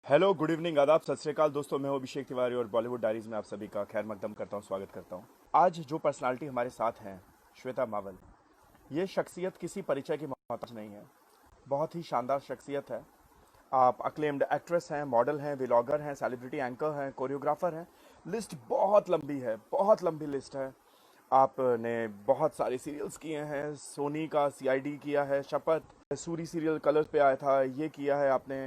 Hello, good evening, आदाब, सत श्री अकाल दोस्तों। मैं हूं अभिषेक तिवारी और बॉलीवुड डायरीज में आप सभी का खैर मकदम करता हूं, स्वागत करता हूं। आज जो पर्सनालिटी हमारे साथ हैं, श्वेता मावल। ये शख्सियत किसी परिचय की मोहताज नहीं है। बहुत ही शानदार शख्सियत है। आप अक्लेम्ड एक्ट्रेस हैं, मॉडल हैं, व्लॉगर हैं, सेलिब्रिटी एंकर हैं, कोरियोग्राफर हैं। लिस्ट बहुत लंबी है, बहुत लंबी लिस्ट है। आपने बहुत सारे सीरियल्स किए हैं। सोनी का सीआईडी किया है, शपथ, सूरी सीरियल कलर्स पे आया था, ये किया है आपने।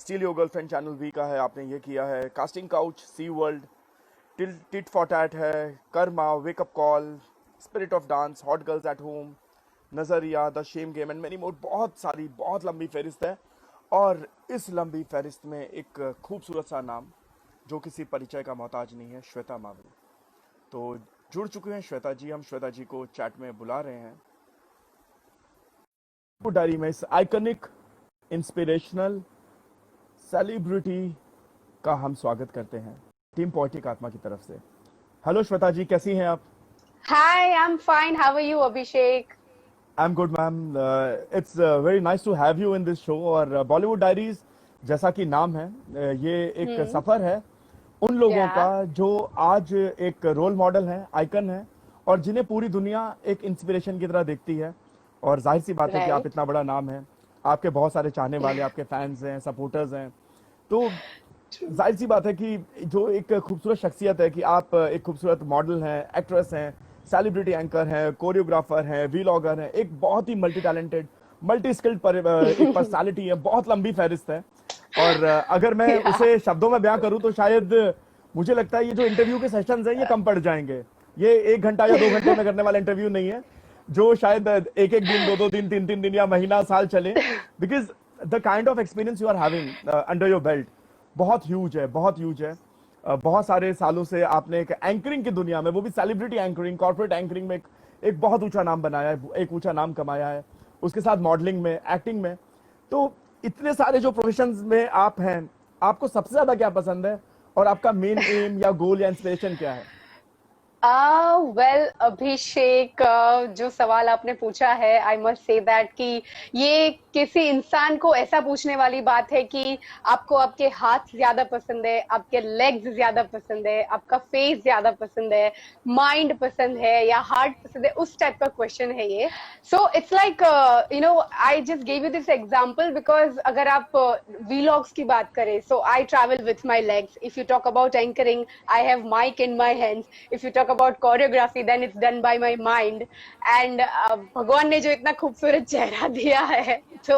Steal your girlfriend channel V का है, आपने ये किया है। Casting couch, sea world, tit for tat है, karma, wake up call, spirit of dance, hot girls at home, नजरिया, the shame game and many more. बहुत सारी, बहुत लंबी फहरिस्त है। और इस लंबी फहरिस्त में एक खूबसूरत सा नाम जो किसी परिचय का मोहताज नहीं है, श्वेता मावल। तो जुड़ चुके हैं श्वेता जी। हम श्वेता जी को चैट में बुला रहे हैं। डायरी में इस आइकनिक, इंस्पिरेशनल सेलिब्रिटी का हम स्वागत करते हैं टीम पोएटिक आत्मा की तरफ से। हेलो श्वेता जी, कैसी हैं आप? Hi, I'm fine. How are you, Abhishek? I am good ma'am. It's very nice to have you in this show. और बॉलीवुड डायरीज जैसा कि नाम है, ये एक Hmm. सफर है उन लोगों का Yeah. जो आज एक रोल मॉडल है, आइकन है, और जिन्हें पूरी दुनिया एक इंस्पिरेशन की तरह देखती है। और जाहिर सी बात है कि आप Right. इतना बड़ा नाम है, आपके बहुत सारे चाहने वाले, आपके फैंस हैं, सपोर्टर्स हैं। तो True. जाहिर सी बात है कि जो एक खूबसूरत शख्सियत है कि आप एक खूबसूरत मॉडल हैं, एक्ट्रेस हैं, सेलिब्रिटी एंकर हैं, कोरियोग्राफर हैं, व्लॉगर हैं, एक बहुत ही मल्टी टैलेंटेड, मल्टी स्किल्ड एक पर्सनालिटी है। बहुत लंबी फहरिस्त है। और अगर मैं Yeah. उसे शब्दों में बयां करूं तो शायद मुझे लगता है ये जो इंटरव्यू के सेशंस हैं ये कम पड़ जाएंगे। ये 1 घंटा या 2 घंटे में करने वाला इंटरव्यू नहीं है जो शायद एक एक दिन, दो दो दिन, तीन तीन दिन या महीना, साल चले। Because the kind of experience you are having under your belt बहुत ह्यूज है, बहुत ह्यूज है। बहुत सारे सालों से आपने एक एंकरिंग की दुनिया में, वो भी सेलिब्रिटी एंकरिंग, कॉर्पोरेट एंकरिंग में एक बहुत ऊंचा नाम बनाया है, एक ऊंचा नाम कमाया है। उसके साथ मॉडलिंग में, एक्टिंग में। तो इतने सारे जो प्रोफेशंस में आप हैं, आपको सबसे ज्यादा क्या पसंद है और आपका मेन एम या गोल या इंस्पिरेशन क्या है? वेल अभिषेक, जो सवाल आपने पूछा है, आई मस्ट से दैट कि ये किसी इंसान को ऐसा पूछने वाली बात है कि आपको आपके हाथ ज्यादा पसंद है, आपके लेग्स ज्यादा पसंद है, आपका फेस ज्यादा पसंद है, माइंड पसंद है या हार्ट पसंद है, उस टाइप का क्वेश्चन है ये। So it's like, I just give you this example because अगर आप व्लॉग्स की बात करें, so I travel with my legs. If you talk about anchoring, I have mic in my hands. if you talk about choreography, then it's done by my mind. And भगवान ने जो इतना खूबसूरत चेहरा दिया है, तो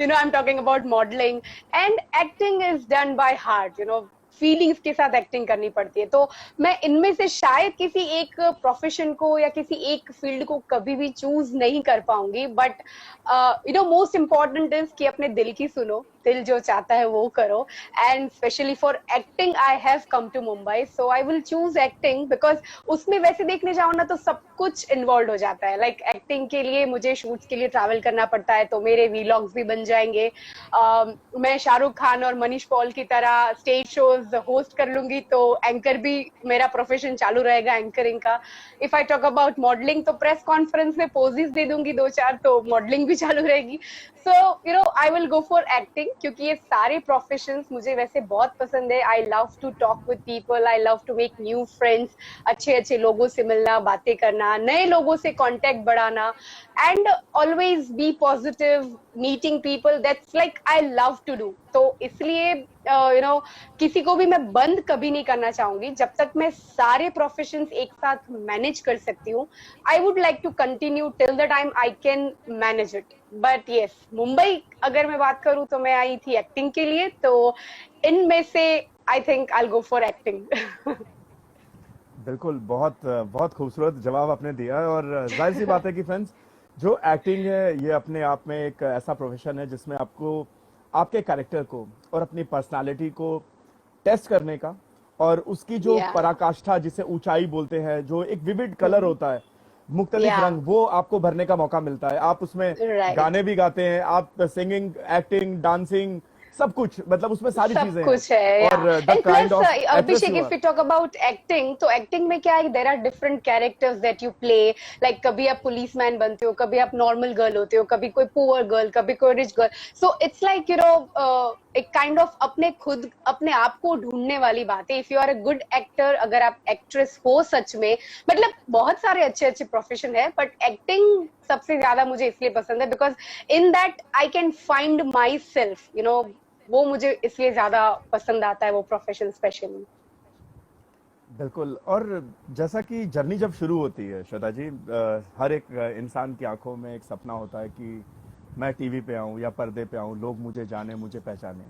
I'm talking about modeling and acting is done by heart. Feelings के साथ एक्टिंग करनी पड़ती है। तो मैं इनमें से शायद किसी एक प्रोफेशन को या किसी एक फील्ड को कभी भी चूज नहीं कर पाऊंगी, बट मोस्ट इम्पोर्टेंट इज कि अपने दिल की सुनो, दिल जो चाहता है वो करो। And specially for acting I have come to Mumbai, so I will choose acting because उसमें वैसे देखने जाओ ना तो सब कुछ इन्वॉल्व हो जाता है। लाइक एक्टिंग के लिए मुझे शूट्स के लिए ट्रैवल करना पड़ता है, तो मेरे वीलॉग्स भी बन जाएंगे। मैं शाहरुख खान और मनीष पॉल की तरह स्टेज शोज होस्ट कर लूंगी, तो एंकर भी मेरा प्रोफेशन चालू रहेगा एंकरिंग का। If I talk about modelling, तो प्रेस कॉन्फ्रेंस में पोजेस दे दूंगी दो चार, तो मॉडलिंग भी चालू रहेगी। So I will go for acting, क्योंकि ये सारे प्रोफेशंस मुझे वैसे बहुत पसंद है। I love to talk with people, I love to make new friends, अच्छे अच्छे लोगों से मिलना, बातें करना, नए लोगों से कांटेक्ट बढ़ाना, and always be positive, meeting people, that's like I love to do. तो इसलिए किसी को भी मैं बंद कभी नहीं करना चाहूंगी। जब तक मैं सारे प्रोफेशंस एक साथ मैनेज कर सकती हूँ, I would like to continue till the time I can manage it. But yes, Mumbai अगर मैं बात करूँ तो मैं आई थी एक्टिंग के लिए, तो इनमें से I think I go for acting. बिल्कुल, बहुत बहुत खूबसूरत जवाब आपने दिया है। और जाहिर सी बात है कि फ्रेंड्स, जो एक्टिंग है ये अपने आप में एक ऐसा प्रोफेशन है जिसमें आपको आपके कैरेक्टर को और अपनी पर्सनालिटी को टेस्ट करने का, और उसकी जो या पराकाष्ठा, जिसे ऊंचाई बोलते हैं, जो एक विविड कलर होता है, मुख्तलिफ या रंग, वो आपको भरने का मौका मिलता है। आप उसमें राइट। गाने भी गाते हैं, आप सिंगिंग, एक्टिंग, डांसिंग, सब कुछ, मतलब उसमें सारी सब चीजें कुछ हैं। है या और the and kind plus of actress Abhishek you if are. You talk about acting तो एक्टिंग में क्या है there are different characters that you play like कभी आप पुलिस मैन बनते हो कभी आप नॉर्मल गर्ल होते हो कभी कोई पुअर गर्ल कभी कोई rich girl so it's like you know एक काइंड ऑफ अपने खुद अपने आप को ढूंढने वाली बात है if you are a good actor अगर आप एक्ट्रेस हो सच में मतलब बहुत सारे अच्छे अच्छे प्रोफेशन है बट एक्टिंग सबसे ज्यादा मुझे इसलिए पसंद है because in that I can find my self you know वो मुझे इसलिए ज्यादा पसंद आता है वो प्रोफेशन स्पेशली। बिल्कुल। और जैसा कि जर्नी जब शुरू होती है श्वेता जी, हर एक इंसान की आंखों में एक सपना होता है कि मैं टीवी पे आऊं या पर्दे पे आऊं, लोग मुझे जाने, मुझे पहचाने।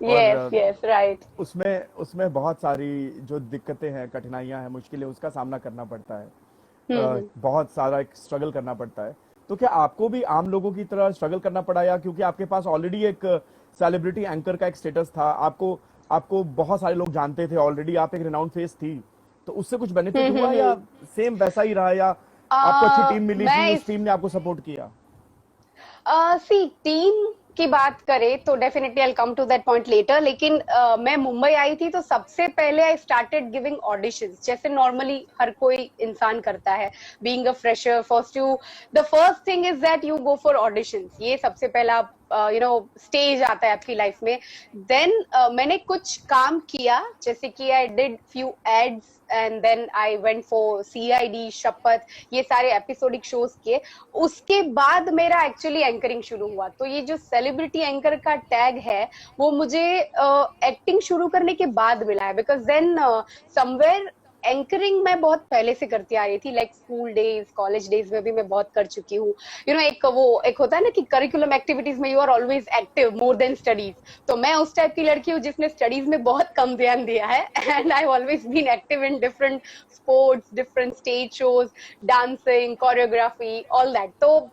और यस यस राइट। उसमें उसमें बहुत सारी जो दिक्कतें हैं, कठिनाइयां हैं, मुश्किलें, उसका सामना करना पड़ता है। हम्म। बहुत सारा एक स्ट्रगल करना पड़ता है। तो क्या आपको भी आम लोगों की तरह स्ट्रगल करना पड़ा, या क्योंकि आपके पास ऑलरेडी एक सेलिब्रिटी एंकर का एक स्टेटस था, आपको आपको बहुत सारे लोग जानते थे ऑलरेडी, आप एक रिनाउंड फेस थी, तो उससे कुछ बेनिफिट हुआ, या हम्म। सेम वैसा ही रहा, या आपको अच्छी टीम मिली थी, मैं उस इस टीम ने आपको सपोर्ट किया? सी टीम की बात करें तो definitely I come to that point later लेकिन मैं मुंबई आई थी तो सबसे पहले आई स्टार्टेड गिविंग ऑडिशंस जैसे नॉर्मली हर कोई इंसान करता है being a fresher first you the first thing is that you go for auditions ये सबसे पहला यू नो स्टेज आता है आपकी लाइफ में देन मैंने कुछ काम किया जैसे कि I did few ads and then I went for CID Shapath ये सारे एपिसोडिक शोज किए उसके बाद मेरा एक्चुअली एंकरिंग शुरू हुआ तो ये जो सेलिब्रिटी एंकर का टैग है वो मुझे एक्टिंग शुरू करने के बाद मिला है बिकॉज देन समवेयर एंकरिंग मैं बहुत पहले से करती आ रही थी like school days college days में भी मैं बहुत कर चुकी हूँ यू नो एक वो एक होता है ना कि करिकुलम एक्टिविटीज में you are always active more than studies तो मैं उस टाइप की लड़की हूँ जिसने स्टडीज में बहुत कम ध्यान दिया है and I always been active in different sports different stage shows dancing choreography all that तो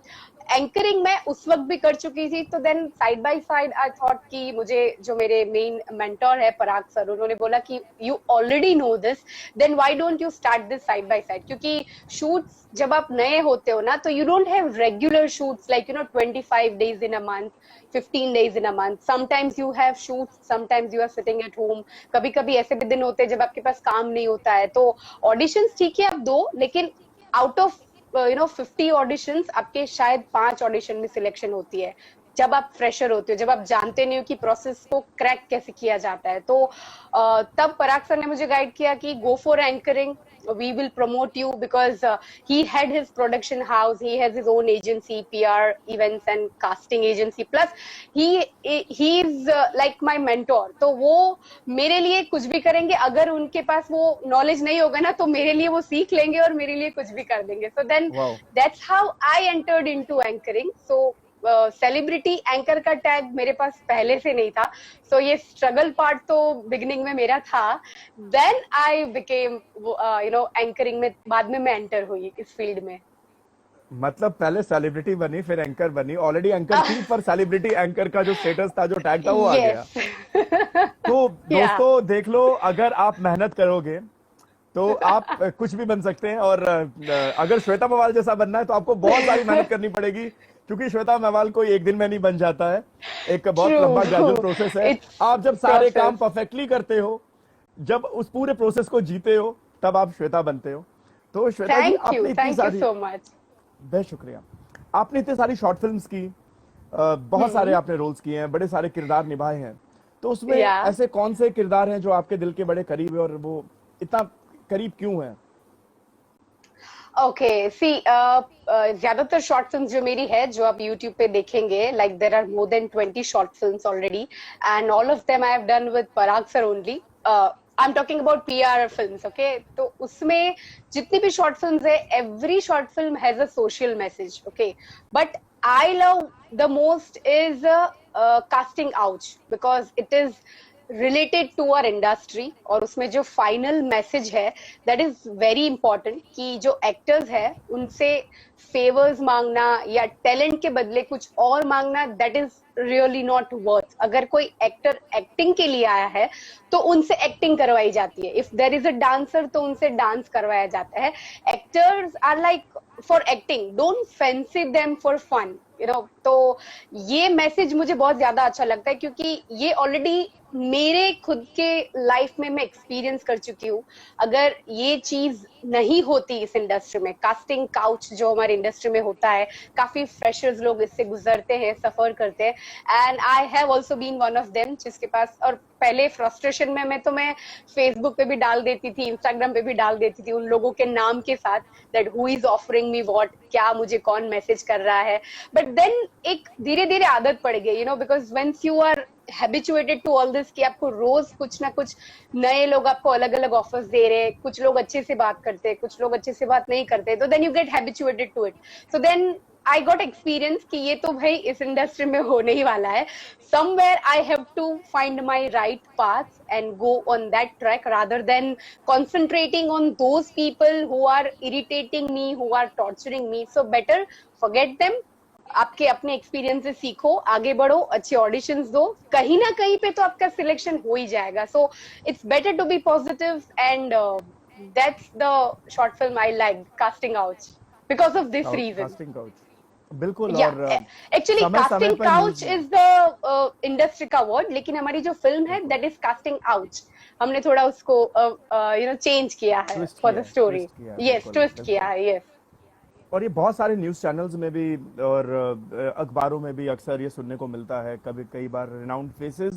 एंकरिंग मैं उस वक्त भी कर चुकी थी तो then side by side I thought कि मुझे जो मेरे मेन मेंटर है पराग सर उन्होंने बोला कि you already know this then why don't you start this side by side क्योंकि शूट्स जब आप नए होते हो ना तो you don't have regular shoots like you know 25 days in a month 15 days in a month sometimes you have shoots sometimes you are sitting at home कभी कभी ऐसे भी दिन होते हैं जब आपके पास काम नहीं होता है तो ऑडिशंस ठीक है आप दो लेकिन out of you know 50 auditions आपके शायद 5 ऑडिशन में सिलेक्शन होती है जब आप फ्रेशर होते हो जब आप जानते नहीं हो कि प्रोसेस को क्रैक कैसे किया जाता है तो तब पराग सर ने मुझे गाइड किया कि go for anchoring we will promote you because he had his production house he has his own agency PR events and casting agency plus he is like my mentor तो वो मेरे लिए कुछ भी करेंगे अगर उनके पास वो नॉलेज नहीं होगा ना तो मेरे लिए वो सीख लेंगे और मेरे लिए कुछ भी कर देंगे so then wow. that's how I entered into anchoring so celebrity anchor का टैग मेरे पास पहले से नहीं था सो ये स्ट्रगल पार्ट तो बिगिनिंग में मेरा था then I became you know anchoring में बाद में मैं एंटर हुई इस फील्ड में मतलब पहले सेलिब्रिटी बनी, फिर एंकर बनी, ऑलरेडी एंकर थी, पर सेलिब्रिटी एंकर का जो स्टेटस था, जो टैग था, वो आ गया। तो या दोस्तों देख लो, अगर आप मेहनत करोगे तो आप कुछ भी बन सकते हैं। और अगर श्वेता मेवाल जैसा बनना है तो आपको बहुत सारी मेहनत करनी पड़ेगी, क्योंकि श्वेता मेवाल कोई एक दिन में नहीं बन जाता है, एक बहुत लंबा ग्रेजुअल प्रोसेस है। इट्स आप जब सारे काम प्रोसेस परफेक्टली करते हो, जब उस पूरे प्रोसेस को जीते हो, तब आप श्वेता बनते हो। तो श्वेता जी, आपने इतनी थैंक यू सारी, सो मच बेहद शुक्रिया, आपने इतनी सारी शॉर्ट फिल्म्स की, बहुत सारे आपने रोल्स किए हैं, बड़े सारे किरदार निभाए हैं, तो उसमें या ऐसे कौन से किरदार हैं जो आपके दिल के बड़े करीब है, और वो इतना करीब क्यों है? ओके सी ज्यादातर शॉर्ट फिल्म जो मेरी है जो आप YouTube पे देखेंगे like there are more than 20 short films already and all of them I have done with Parag sir only I am talking about PR films okay तो उसमें जितनी भी शॉर्ट फिल्म्स है every short film has a social message okay but I love the most is casting out because it is related to our industry और उसमें जो final message है that is very important कि जो actors है उनसे favours मांगना या टैलेंट के बदले कुछ और मांगना that is really not worth अगर कोई एक्टर एक्टिंग के लिए आया है तो उनसे एक्टिंग करवाई जाती है if there is a dancer तो उनसे डांस करवाया जाता है actors are like for acting don't fancy them for fun तो ये मैसेज मुझे बहुत ज्यादा अच्छा लगता है, क्योंकि ये ऑलरेडी मेरे खुद के लाइफ में मैं एक्सपीरियंस कर चुकी हूँ। अगर ये चीज नहीं होती इस इंडस्ट्री में, कास्टिंग काउच जो हमारी इंडस्ट्री में होता है, काफी फ्रेशर्स लोग इससे गुजरते हैं, सफर करते हैं, and I have also been one of them जिसके पास, और पहले फ्रस्ट्रेशन में मैं फेसबुक पे भी डाल देती थी, इंस्टाग्राम पे भी डाल देती थी उन लोगों के नाम के साथ, that who is offering me what, क्या मुझे कौन मैसेज कर रहा है। बट देन एक धीरे धीरे आदत पड़ गई, because once you are habituated to all this, कि आपको रोज कुछ ना कुछ नए लोग आपको अलग अलग ऑफर्स दे रहे हैं, कुछ लोग अच्छे से बात करते हैं, कुछ लोग अच्छे से बात नहीं करते, तो then you get habituated to it. So then I got experience कि ये तो भाई इस इंडस्ट्री में होने ही वाला है, somewhere I have to find my right path and go on that track rather than concentrating on those people who are irritating me, who are torturing me. So better forget them. आपके अपने experience से सीखो, आगे बढ़ो, अच्छे auditions दो, कहीं ना कहीं पे तो आपका सिलेक्शन हो ही जाएगा। So it's better to be positive, and that's the short film I like, casting out, because of this reason. Casting couch, बिल्कुल। या और एक्चुअली समय समय कास्टिंग पर काउच इज द इंडस्ट्री का वर्ड, लेकिन हमारी जो फिल्म है दैट इज कास्टिंग आउट। हमने थोड़ा उसको चेंज किया है for the story. Yes, twist किया है, यस। और ये बहुत सारे न्यूज चैनल्स में भी और अखबारों में भी अक्सर ये सुनने को मिलता है। कभी कई बार रिनाउंड फेसेस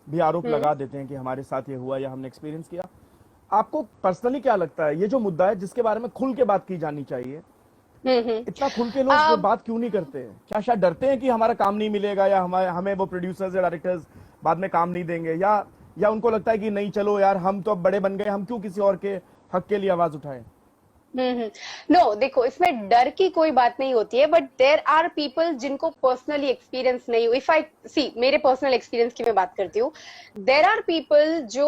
भी आरोप लगा देते हैं कि हमारे साथ ये हुआ या हमने एक्सपीरियंस किया। आपको पर्सनली क्या लगता है, ये जो मुद्दा है जिसके बारे में खुल के बात की जानी चाहिए, इतना खुल के लोग बात क्यों नहीं करते हैं? क्या शायद डरते हैं कि हमारा काम नहीं मिलेगा, या हमें वो प्रोड्यूसर्स या डायरेक्टर्स बाद में काम नहीं देंगे, या उनको लगता है कि नहीं चलो यार हम तो अब बड़े बन गए, हम क्यों किसी और के हक के लिए आवाज उठाएं? नो, देखो, इसमें डर की कोई बात नहीं होती है, बट देर आर पीपल जिनको पर्सनली एक्सपीरियंस नहीं हो। इफ आई सी, मेरे पर्सनल एक्सपीरियंस की मैं बात करती हूँ, देर आर पीपल जो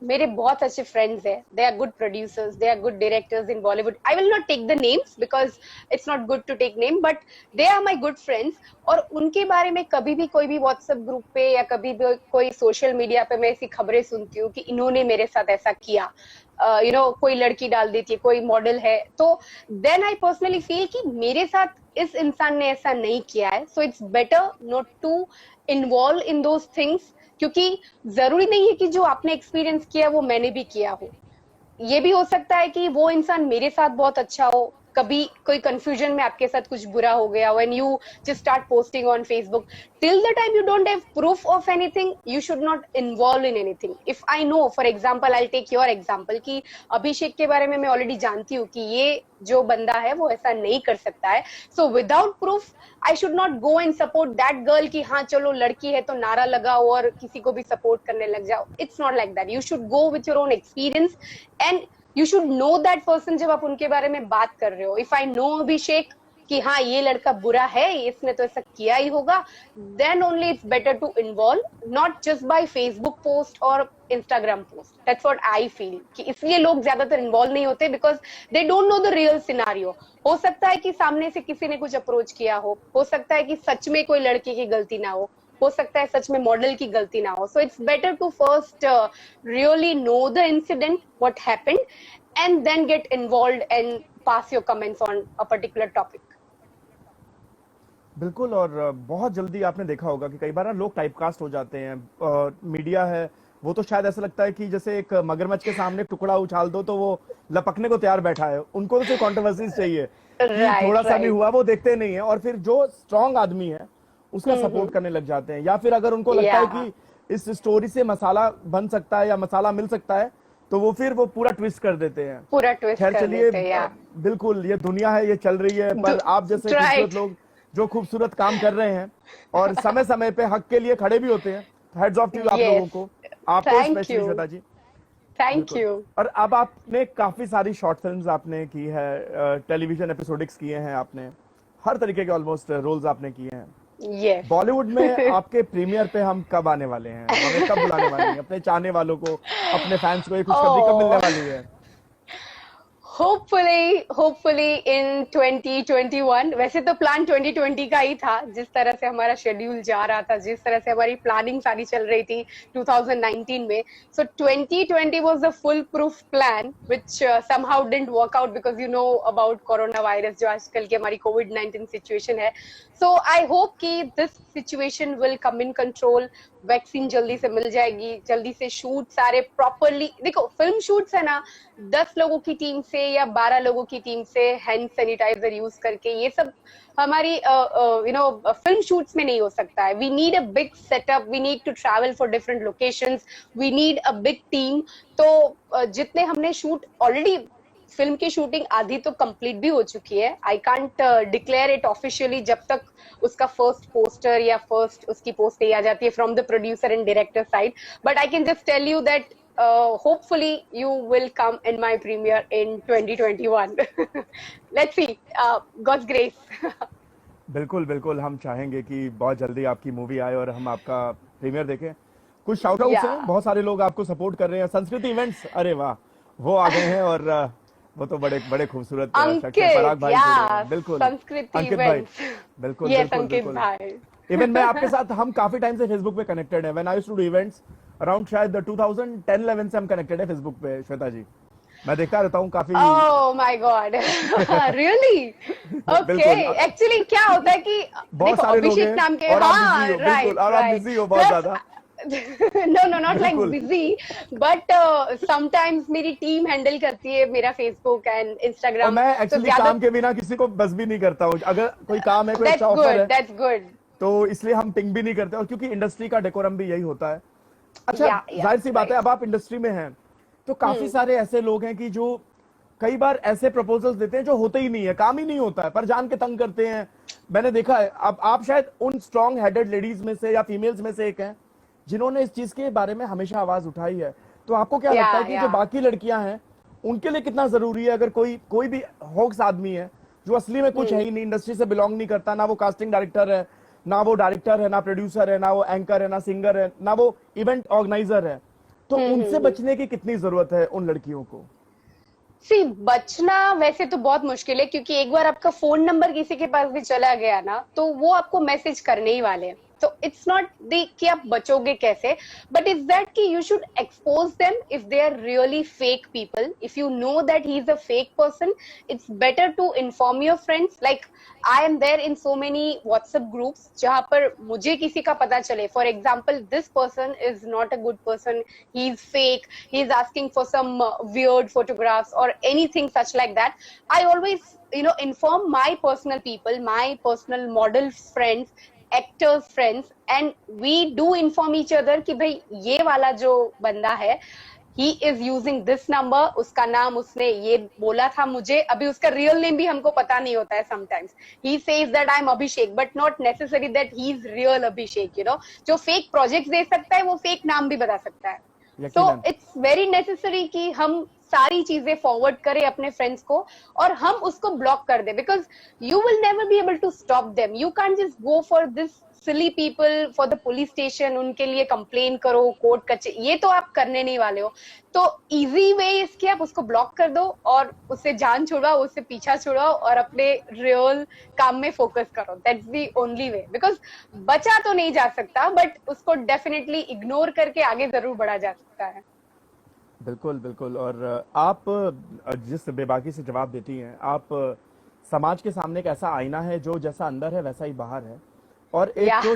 मेरे बहुत अच्छे फ्रेंड्स हैं, they are good producers, they are good directors in Bollywood. I will not take the names because it's not good to take name, but they are my good friends. और उनके बारे में कभी भी कोई भी व्हाट्सएप ग्रुप पे या कभी भी कोई सोशल मीडिया पे मैं ऐसी खबरें सुनती हूँ कि इन्होंने मेरे साथ ऐसा किया, कोई लड़की डाल देती है, कोई मॉडल है, तो देन आई पर्सनली फील कि मेरे साथ इस इंसान ने ऐसा नहीं किया है, so it's better not to involve in those things, क्योंकि जरूरी नहीं है कि जो आपने एक्सपीरियंस किया वो मैंने भी किया हो। ये भी हो सकता है कि वो इंसान मेरे साथ बहुत अच्छा हो, कभी कोई कंफ्यूजन में आपके साथ कुछ बुरा हो गया, when you just start posting on Facebook, till the time you don't have proof of anything, you should not involve in anything. If I know, for example, I take your example, कि अभिषेक के बारे में मैं already जानती हूँ कि ये जो बंदा है वो ऐसा नहीं कर सकता है, so without proof I should not go and support that girl कि हाँ चलो लड़की है तो नारा लगाओ और किसी को भी सपोर्ट करने लग जाओ। It's not like that. You should go with your own experience and you should know that person जब आप उनके बारे में बात कर रहे हो। इफ आई नो अभिषेक कि हाँ ये लड़का बुरा है, इसने तो ऐसा किया ही होगा, then only it's better to involve, not just by Facebook post और Instagram post. That's what I feel, कि इसलिए लोग ज्यादातर इन्वॉल्व नहीं होते because they don't know the real scenario. हो सकता है कि सामने से किसी ने कुछ अप्रोच किया हो सकता है कि सच में कोई लड़की की गलती ना हो सकता है सच में मॉडल की गलती ना हो। So it's better to first really know the incident what happened and then get involved and pass your comments on a particular topic. बिल्कुल। और बहुत जल्दी आपने देखा होगा कि कई बार ना लोग टाइपकास्ट हो जाते हैं। मीडिया है वो तो शायद ऐसा लगता है कि जैसे एक मगरमच्छ के सामने टुकड़ा उछाल दो तो वो लपकने को तैयार बैठा है, उनको तो सिर्फ कंट्रोवर्सीज चाहिए कि थोड़ा सा भी हुआ, वो देखते नहीं है। और फिर जो स्ट्रांग आदमी है उसका सपोर्ट करने लग जाते हैं, या फिर अगर उनको लगता है कि इस स्टोरी से मसाला बन सकता है या मसाला मिल सकता है तो वो फिर वो पूरा ट्विस्ट कर देते हैं, पूरा ट्विस्ट खैर कर चलिए, देते हैं। बिल्कुल ये दुनिया है, ये चल रही है। पर आप जैसे खूबसूरत लोग जो खूबसूरत काम कर रहे हैं और समय समय पे हक के लिए खड़े भी होते हैं, हेड्स ऑफ टू आप लोगों को, आपको specially Shweta ji, thank you. और अब आपने काफी सारी शॉर्ट फिल्म्स आपने की है, टेलीविजन एपिसोडिक्स किए हैं आपने, हर तरीके के ऑलमोस्ट रोल्स आपने किए हैं। बॉलीवुड में आपके प्रीमियर पे हम कब आने वाले हैं, हमें कब बुलाने वाले हैं? अपने चाहने वालों को, अपने फैंस को ये खुशखबरी कब मिलने वाली है? होपफुली इन 2021। वैसे तो प्लान 2020 का ही था, जिस तरह से हमारा शेड्यूल जा रहा था, जिस तरह से हमारी प्लानिंग सारी चल रही थी 2019 में। सो 2020 was the full proof plan which somehow didn't work out because you know about corona virus, जो आजकल की हमारी कोविड-19 सिचुएशन है। सो आई होप कि this situation will come in control, vaccine जल्दी से मिल जाएगी, जल्दी से शूट सारे प्रॉपरली। देखो फिल्म शूट्स है ना, 10 लोगों की टीम से या 12 लोगों की टीम से हैंड सैनिटाइजर यूज करके, ये सब हमारी फिल्म शूट्स में नहीं हो सकता है। We need a big setup, we need to travel for different locations, we need a big team. तो जितने हमने शूट ऑलरेडी, फिल्म की शूटिंग आधी तो कंप्लीट भी हो चुकी है। I can't declare it officially जब तक उसका फर्स्ट पोस्टर या फर्स्ट उसकी पोस्ट नहीं आ जाती है from the producer and director side, but I can just tell you that hopefully you will come in my premiere in 2021. Let's see, God's grace. बिल्कुल बिल्कुल, हम चाहेंगे कि बहुत जल्दी आपकी मूवी आए और हम आपका प्रीमियर देखें। कुछ शाउट आउट्स हैं, Yeah. बहुत सारे लोग आपको सपोर्ट कर रहे हैं। संस्कृति इवेंट्स, अरे वाह, वो आ गए हैं और वो तो बड़े बड़े खूबसूरत शख्स हैं। पराग अंकित, भाई जुड़े हैं, yeah, बिल्कुल। संस्कृति अंकित भाई, events. बिल्कुल Yes, बिल्कुल अंकित बिल्कुल। भाई. इवन मैं आपके साथ, हम काफी टाइम से फेसबुक पे कनेक्टेड है। When I used to do events around शायद 2010-11 से हम कनेक्टेड है फेसबुक पे, श्वेता जी। मैं देखता रहता हूँ काफी। Oh my God. Really? Okay. बिल्कुल, Actually क्या होता है कि बहुत देखो सारे लोग अभिषेक हैं नाम के, और आप बिजी हाँ, हो, बिल्कुल, right, और आप right. बिजी हो बहुत Plus, ज्यादा। no, not like बिल्कुल। busy, but sometimes मेरी टीम हैंडल करती है मेरा फेसबुक एंड और इंस्टाग्राम, मैं तो एक्चुअली ज्यादा। काम के बिना किसी को बस भी नहीं करता हूँ। अगर कोई काम है, कोई अच्छा That's ऑफर है, good, that's good. तो इसलिए हम पिंग भी नहीं करते। और क्योंकि इंडस्ट्री का डेकोरम भी यही होता है। अच्छा, Yeah, yeah, जाहिर सी बात है, right. अब आप इंडस्ट्री में हैं तो काफी सारे ऐसे लोग हैं कि जो कई बार ऐसे प्रपोजल्स देते हैं जो होते ही नहीं है, काम ही नहीं होता है, पर जान के तंग करते हैं। मैंने देखा है। अब आप शायद उन स्ट्रॉन्ग हेडेड लेडीज में से या फीमेल्स में से एक हैं जिन्होंने इस चीज के बारे में हमेशा आवाज उठाई है। तो आपको क्या लगता है Yeah, कि जो yeah. बाकी लड़कियां हैं उनके लिए कितना जरूरी है, अगर कोई कोई भी होक्स आदमी है जो असली में कुछ है ही नहीं, इंडस्ट्री से बिलोंग नहीं करता, ना वो कास्टिंग डायरेक्टर है, ना वो डायरेक्टर है, ना प्रोड्यूसर है, ना वो एंकर है, ना सिंगर है, ना वो इवेंट ऑर्गेनाइजर है, तो उनसे बचने की कितनी जरूरत है उन लड़कियों को? सी बचना वैसे तो बहुत मुश्किल है, क्योंकि एक बार आपका फोन नंबर किसी के पास भी चला गया ना, तो वो आपको मैसेज करने ही वाले हैं। तो इट्स नॉट दी कि आप बचोगे कैसे, बट इट्स दैट कि you should expose them if they are really fake people. If you know that he is a fake person, it's better to inform your friends. Like I am there in so many WhatsApp groups जहां पर मुझे किसी का पता चले, for example this person is not a good person, he is fake, he is asking for some weird photographs or anything such like that, I always inform my personal people, my personal model friends, actors friends, and we do inform each other कि भाई ये वाला जो बंदा है, he is using this number, उसका नाम उसने ये बोला था मुझे, अभी उसका रियल नेम भी हमको पता नहीं होता है। sometimes he says that I am Abhishek but not necessary that he is real Abhishek, जो फेक प्रोजेक्ट दे सकता है वो फेक नाम भी बता सकता है। सो इट्स वेरी नेसेसरी कि हम सारी चीजें फॉरवर्ड करें अपने फ्रेंड्स को और हम उसको ब्लॉक कर दे, because you will never be able to stop them. You can just go for this silly people for the police station, उनके लिए कंप्लेन करो, कोर्ट कचहरी, ये तो आप करने नहीं वाले हो। तो इजी वे इसके, आप उसको ब्लॉक कर दो और उससे जान छुड़वाओ, उससे पीछा छुड़वाओ और अपने रियल काम में फोकस करो। That's the only way, because बचा तो नहीं जा सकता, बट उसको डेफिनेटली इग्नोर करके आगे जरूर बढ़ा जा सकता है। बिल्कुल बिल्कुल। और आप जिस बेबाकी से जवाब देती हैं, आप समाज के सामने एक ऐसा आईना है जो जैसा अंदर है वैसा ही बाहर है। और एक जो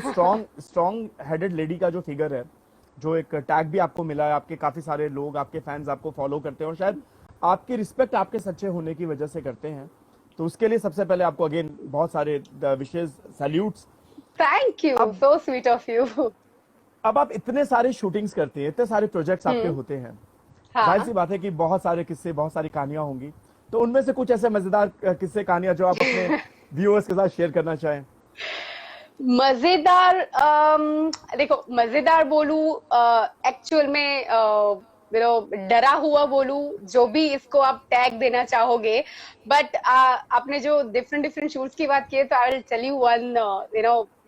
स्ट्रॉन्ग हेडेड लेडी का जो फिगर है, जो एक टैग भी आपको मिला है, आपके काफी सारे लोग, आपके फैंस आपको फॉलो करते हैं और शायद आपकी रिस्पेक्ट आपके सच्चे होने की वजह से करते हैं। तो उसके लिए सबसे पहले आपको अगेन बहुत सारे विशेष salutes. Thank you, so sweet of you. अब आप इतने सारे शूटिंग्स करते हैं, इतने सारे प्रोजेक्ट्स आपके होते हैं, जाहिर सी बात है कि बहुत सारे किस्से, बहुत सारी कहानियां होंगी। तो उनमें से कुछ ऐसे मजेदार किस्से, कहानियां जो आप अपने व्यूअर्स के साथ शेयर करना चाहें? मजेदार, देखो मजेदार बोलूं, एक्चुअल में डरा हुआ बोलूं, जो भी इसको आप टैग देना चाहोगे, बट आपने जो डिफरेंट डिफरेंट शूट्स की बात की है, तो I will tell you one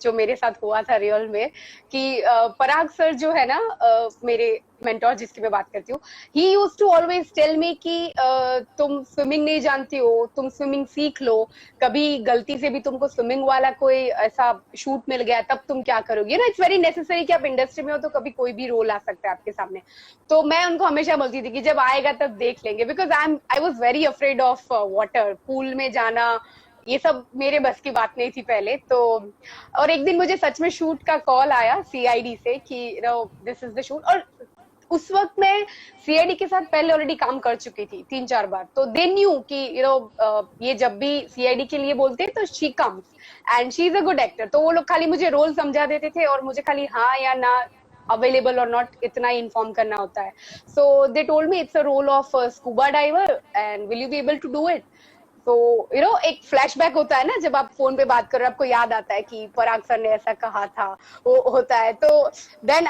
जो मेरे साथ हुआ था रियल में कि पराग सर जो है ना, मेरे मेंटोर जिसकी मैं बात करती हूँ, he used to always tell me कि तुम स्विमिंग नहीं जानती हो, तुम स्विमिंग सीख लो, कभी गलती से भी तुमको स्विमिंग वाला कोई ऐसा शूट मिल गया तब तुम क्या करोगे, इट्स वेरी नेसेसरी कि आप इंडस्ट्री में हो तो कभी कोई भी रोल आ सकता है आपके सामने। तो मैं उनको हमेशा बोलती थी कि जब आएगा तब देख लेंगे, because I was very afraid of water, pool में जाना ये सब मेरे बस की बात नहीं थी पहले तो। और एक दिन मुझे सच में शूट का कॉल आया सीआईडी से कि दिस इज द शूट, और उस वक्त मैं सीआईडी के साथ पहले ऑलरेडी काम कर चुकी थी 3-4 बार, तो दे न्यू कि ये जब भी सीआईडी के लिए बोलते हैं तो she comes and she is a good actor, तो वो लोग खाली मुझे रोल समझा देते थे और मुझे खाली हाँ या ना, अवेलेबल और नॉट, इतना ही इन्फॉर्म करना होता है। So they told me it's a role of scuba diver and will you be able to do it. तो एक फ्लैशबैक होता है ना, जब आप फोन पे बात कर रहे हो आपको याद आता है कि पराग सर ने ऐसा कहा था, वो होता है। तो देन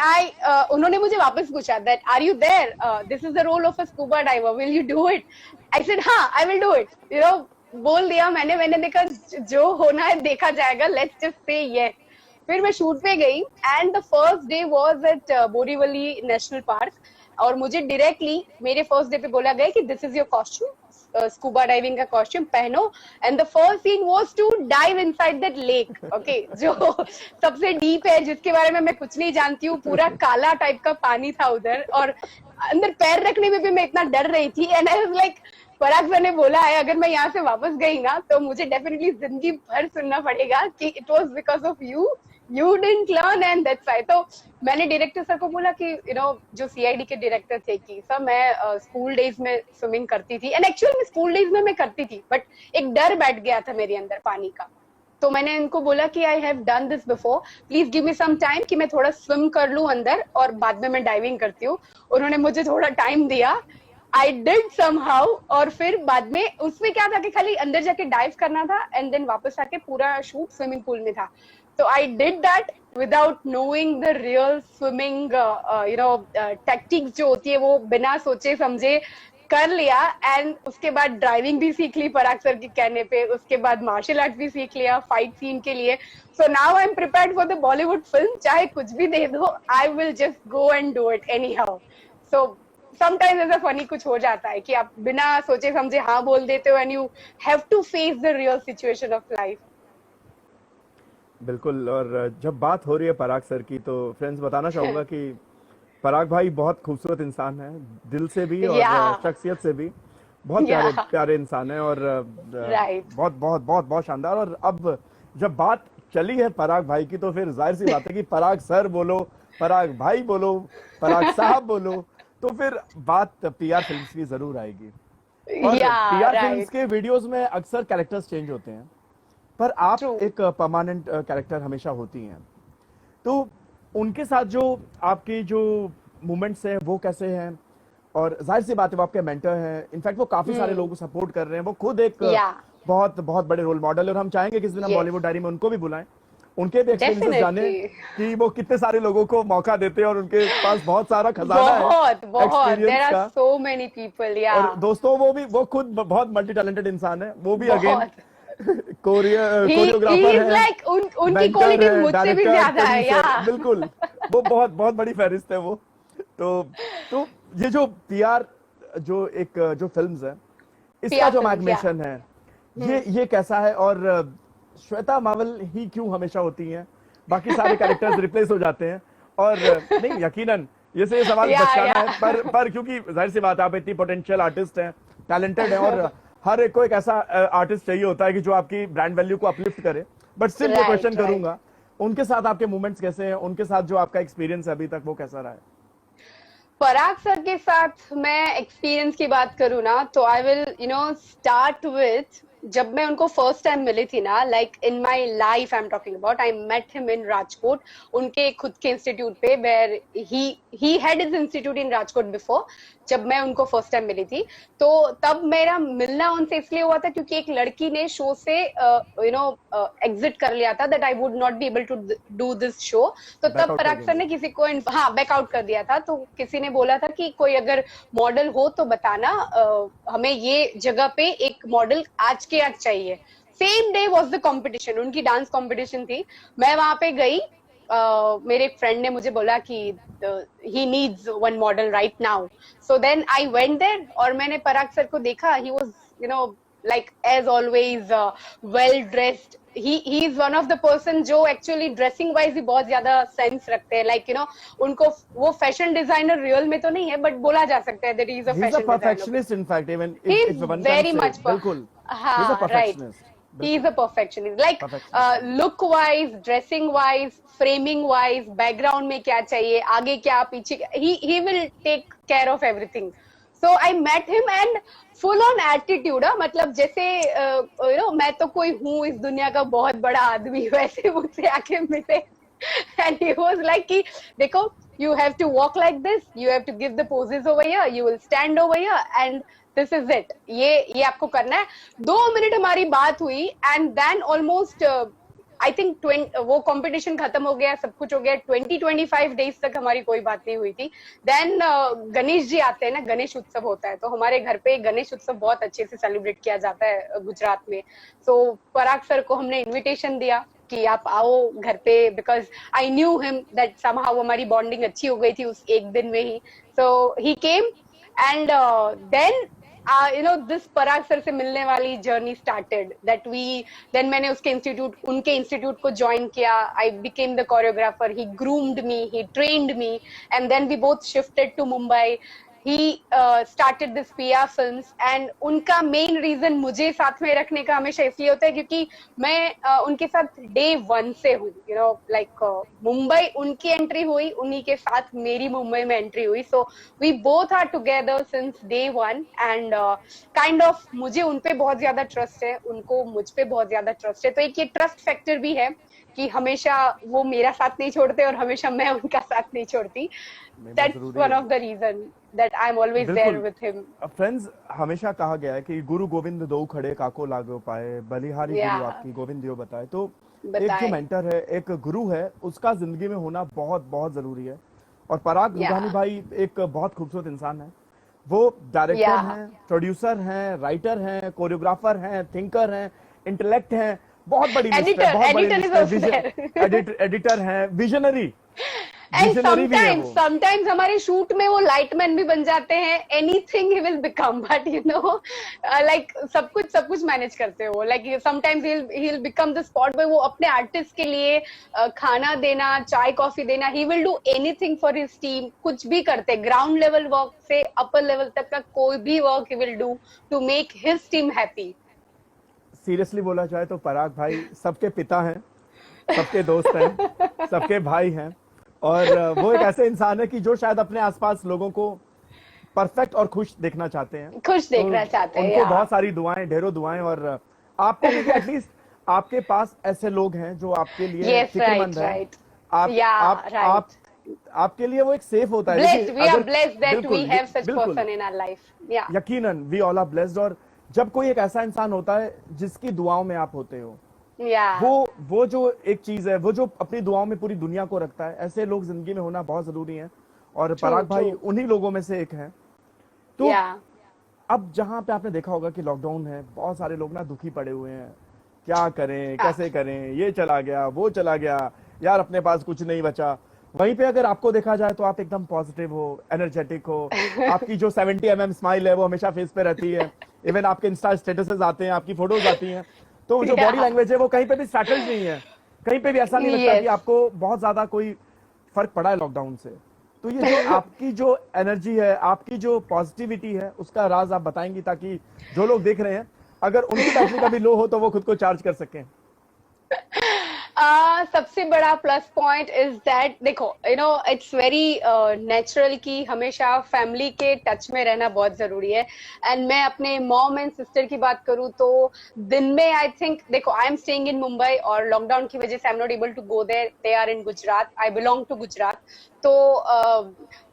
उन्होंने मुझे वापस पूछा that are you there, this is the role of a scuba diver, will you do it. I said हाँ आई विल डू इट, बोल दिया मैंने देखा जो होना है देखा जाएगा, लेट्स जस्ट से यस। फिर मैं शूट पे गई and the first day was at Borivali national park, और मुझे डायरेक्टली मेरे फर्स्ट डे पे बोला गया कि this is your costume, scuba diving का कॉस्ट्यूम पहनो, and the first scene was to dive inside that lake, okay, जो सबसे डीप है, जिसके बारे में मैं कुछ नहीं जानती हूँ, पूरा काला टाइप का पानी था उधर, और अंदर पैर रखने में भी मैं इतना डर रही थी। And I was like, Parag sir ने बोला है अगर मैं यहाँ से वापस गई ना तो मुझे डेफिनेटली जिंदगी भर सुनना पड़ेगा कि it was because of you didn't learn and that's why. तो मैंने डायरेक्टर सर को बोला कि जो सीआईडी के डायरेक्टर थे कि सर मैं स्कूल डेज में स्विमिंग करती थी, एंड एक्चुअली में स्कूल डेज में मैं करती थी, बट एक डर बैठ गया था मेरे अंदर पानी का। तो मैंने इनको बोला कि I have done this before, please give me some time कि मैं थोड़ा स्विम कर लूं अंदर और बाद में मैं डाइविंग करती हूँ। उन्होंने मुझे थोड़ा टाइम दिया, आई डिड समहाउ, और फिर बाद में उसमें क्या था कि खाली अंदर जाके डाइव करना था एंड देन वापस आके पूरा शूट स्विमिंग पूल में था। तो I did that without knowing the real swimming tactics जो होती है, वो बिना सोचे समझे कर लिया। एंड उसके बाद ड्राइविंग भी सीख ली पराग सर के कहने पे, उसके बाद मार्शल आर्ट भी सीख लिया फाइट सीन के लिए। So now I am prepared for the Bollywood film, चाहे कुछ भी दे दो, I will just go and do it any how. So sometimes ऐसा फनी कुछ हो जाता है कि आप बिना सोचे समझे हाँ बोल देते हो, and you have to face the real situation of life. बिल्कुल। और जब बात हो रही है पराग सर की तो फ्रेंड्स बताना चाहूंगा कि पराग भाई बहुत खूबसूरत इंसान है, दिल से भी और शख्सियत से भी बहुत प्यारे प्यारे इंसान है, और बहुत बहुत बहुत बहुत शानदार। और अब जब बात चली है पराग भाई की तो फिर जाहिर सी बात है कि पराग सर बोलो, पराग भाई बोलो, पराग साहब बोलो, तो फिर बात पीआर फिल्म्स की जरूर आएगी। और पीआर फिल्म्स के वीडियोस में अक्सर कैरेक्टर्स चेंज होते हैं, पर आप एक परमानेंट कैरेक्टर हमेशा होती हैं। तो उनके साथ जो आपके जो मूवमेंट्स हैं वो कैसे हैं? और जाहिर सी बात है वो आपके मेंटर हैं, इनफैक्ट वो काफी सारे लोगों को सपोर्ट कर रहे हैं, वो खुद एक बहुत बहुत बड़े रोल मॉडल है, और हम चाहेंगे किसी दिन हम बॉलीवुड डायरी में उनको भी बुलाएं, उनके भी एक्सपीरियंसेस जाने कि वो कितने सारे लोगों को मौका देते हैं, और उनके पास बहुत सारा खजाना है एक्सपीरियंस का। so many people, और दोस्तों वो खुद बहुत मल्टी टैलेंटेड इंसान है, वो भी अगेन कोरियोग्राफर है, like, उनकी क्वालिटीज मुझसे भी ज्यादा है यार। बिल्कुल, वो बहुत बहुत बड़ी फहरिस्त है वो। तो ये जो पीआर जो फिल्म्स है, इसका जो एनिमेशन है ये कैसा है? और श्वेता मावल ही क्यों हमेशा होती हैं, बाकी सारे कैरेक्टर्स रिप्लेस हो जाते हैं? और नहीं, यकीनन ये सवाल बचकाना है, पर क्योंकि जाहिर सी बात है आप इतनी पोटेंशियल आर्टिस्ट हैं, टैलेंटेड हैं, और हर एक को एक ऐसा आर्टिस्ट चाहिए होता है कि जो आपकी ब्रांड वैल्यू को अपलिफ्ट करे। बट सिर्फ ये क्वेश्चन करूंगा, उनके साथ आपके मूवमेंट्स कैसे हैं, उनके साथ जो आपका एक्सपीरियंस है अभी तक वो कैसा रहा है? पराग सर के साथ मैं एक्सपीरियंस की बात करूँ ना, तो आई विल स्टार्ट विथ, जब मैं उनको फर्स्ट टाइम मिली थी ना, like in my life I am talking about, I met him in Rajkot, उनके खुद के इंस्टीट्यूट पे, where he had his institute in Rajkot before. जब मैं उनको फर्स्ट टाइम मिली थी तो तब मेरा मिलना उनसे इसलिए हुआ था क्योंकि एक लड़की ने शो से एग्जिट कर लिया था, that I would not be able to do this show. तो तब पराग सर ने किसी को बैकआउट कर दिया था, तो किसी ने बोला था कि कोई अगर मॉडल हो तो बताना, हमें ये जगह पे एक मॉडल आज के आज चाहिए। Same day was the competition, उनकी डांस कंपटीशन थी। मैं वहां पे गई, मेरे फ्रेंड ने मुझे बोला कि he needs one model right now, so then I went there और मैंने पराग सर को देखा। He was you know like as always well dressed. He is one of the person जो actually dressing wise ही बहुत ज्यादा सेंस रखते हैं, like you know उनको वो फैशन डिजाइनर रियल में तो नहीं है बट बोला जा सकता है that he is a He's a fashion designer. perfectionist, in fact, even He if is one can very say, much बिल्कुल, he's a हाँ right. perfectionist. He is a perfectionist. Like Perfectionist. look wise, dressing wise, framing wise, background में क्या चाहिए, आगे क्या पीछे क्या, he will take care of everything. So I met him and full on attitude, मतलब जैसे you know मैं तो कोई हूँ इस दुनिया का बहुत बड़ा आदमी, वैसे मुझसे आके मिले and he was like कि देखो you have to walk like this, you have to give the poses over here, you will stand over here and this is it. ये आपको करना है। 2 मिनट हमारी बात हुई and then almost I think वो कंपटीशन खत्म हो गया, सब कुछ हो गया, 20-25 डेज तक हमारी कोई बात नहीं हुई थी। देन गणेश जी आते हैं ना, गणेश उत्सव होता है, तो हमारे घर पे गणेश उत्सव बहुत अच्छे से सेलिब्रेट किया जाता है गुजरात में। सो पराग सर को हमने इनविटेशन दिया कि आप आओ घर पे, because I knew him that somehow हमारी बॉन्डिंग अच्छी हो गई थी उस एक दिन में ही। So he came and then you know this Parag sir से मिलने वाली journey started that we then मैंने उनके इंस्टीट्यूट को ज्वाइन किया। I became the choreographer, he groomed me, he trained me and then we both shifted to Mumbai. He started this PR films एंड उनका main reason मुझे साथ में रखने का हमेशा इसलिए होता है क्योंकि मैं उनके साथ डे 1 से हूँ, यू नो लाइक मुंबई उनकी एंट्री हुई, उन्हीं के साथ मेरी मुंबई में एंट्री हुई। So we both are together since day 1 and kind of मुझे उन पे बहुत ज्यादा ट्रस्ट है, उनको मुझ पे बहुत ज्यादा ट्रस्ट है। तो एक ये ट्रस्ट फैक्टर भी है कि हमेशा वो मेरा साथ नहीं छोड़ते और हमेशा मैं उनका साथ नहीं छोड़ती। That's one of the reason that I'm always there with him. Friends, हमेशा कहा गया है कि गुरु गोविंद दो खड़े काको लागो पाए, बलिहारी गुरु आपकी गोविंद दियो बताए। तो एक जो मेंटर है, एक गुरु है, उसका जिंदगी में होना बहुत बहुत जरूरी है। और पराग रुधानी भाई एक बहुत खूबसूरत इंसान है। वो डायरेक्टर हैं, प्रोड्यूसर हैं, राइटर हैं, कोरियोग्राफर हैं, थिंकर हैं, इंटेलेक्ट हैं, बहुत बड़ी एडिटर हैं, विजनरी। And sometimes हमारे शूट में वो लाइटमैन भी बन जाते हैं, anything he will become, but you know like सब कुछ मैनेज करते हो। like sometimes he'll become the spot boy, वो अपने आर्टिस्ट के लिए खाना देना, चाय कॉफी देना, he will do anything for his team। कुछ भी करते, ग्राउंड लेवल वर्क से अपर लेवल तक का कोई भी work he will do to make his team happy। Seriously बोला जाए तो पराग भाई सबके पिता हैं, सबके दोस्त हैं, सबके भाई हैं, और वो एक ऐसे इंसान है कि जो शायद अपने आसपास लोगों को परफेक्ट और खुश देखना चाहते हैं, उनको बहुत सारी दुआएं, ढेरों दुआएं। और आपको भी एटलीस्ट आपके पास ऐसे लोग हैं जो आपके लिए फिक्रमंद हैं। आपके लिए वो एक सेफ होता है। यकीनन वी ऑल आर ब्लेस्ड। और जब कोई एक ऐसा इंसान होता है जिसकी दुआओं में आप होते हो, वो जो एक चीज है, वो जो अपनी दुआओं में पूरी दुनिया को रखता है, ऐसे लोग जिंदगी में होना बहुत जरूरी है। और पराग भाई उन्हीं लोगों में से एक हैं। तो अब जहां पे आपने देखा होगा कि लॉकडाउन है, बहुत सारे लोग ना दुखी पड़े हुए हैं, क्या करें, कैसे करें, ये चला गया, वो चला गया, यार अपने पास कुछ नहीं बचा। वहीं पे अगर आपको देखा जाए तो आप एकदम पॉजिटिव हो, एनर्जेटिक हो, आपकी जो 70 mm स्माइल है वो हमेशा फेस पे रहती है। इवन आपके इंस्टा स्टेटसेस आते हैं, आपकी फोटोज आती हैं, तो जो बॉडी लैंग्वेज है वो कहीं पे भी स्ट्रैटल्ड नहीं है, कहीं पे भी ऐसा नहीं लगता कि आपको बहुत ज्यादा कोई फर्क पड़ा है लॉकडाउन से। तो ये जो आपकी जो एनर्जी है, आपकी जो पॉजिटिविटी है, उसका राज आप बताएंगी ताकि जो लोग देख रहे हैं अगर उनकी बैटरी का भी लो हो तो वो खुद को चार्ज कर सकें। सबसे बड़ा प्लस पॉइंट इज दैट देखो you know it's very natural कि हमेशा फैमिली के टच में रहना बहुत जरूरी है। एंड मैं अपने मॉम एंड सिस्टर की बात करूं तो दिन में आई थिंक देखो I am staying in Mumbai और लॉकडाउन की वजह से I am not able to go there, they are in Gujarat, I belong to Gujarat. तो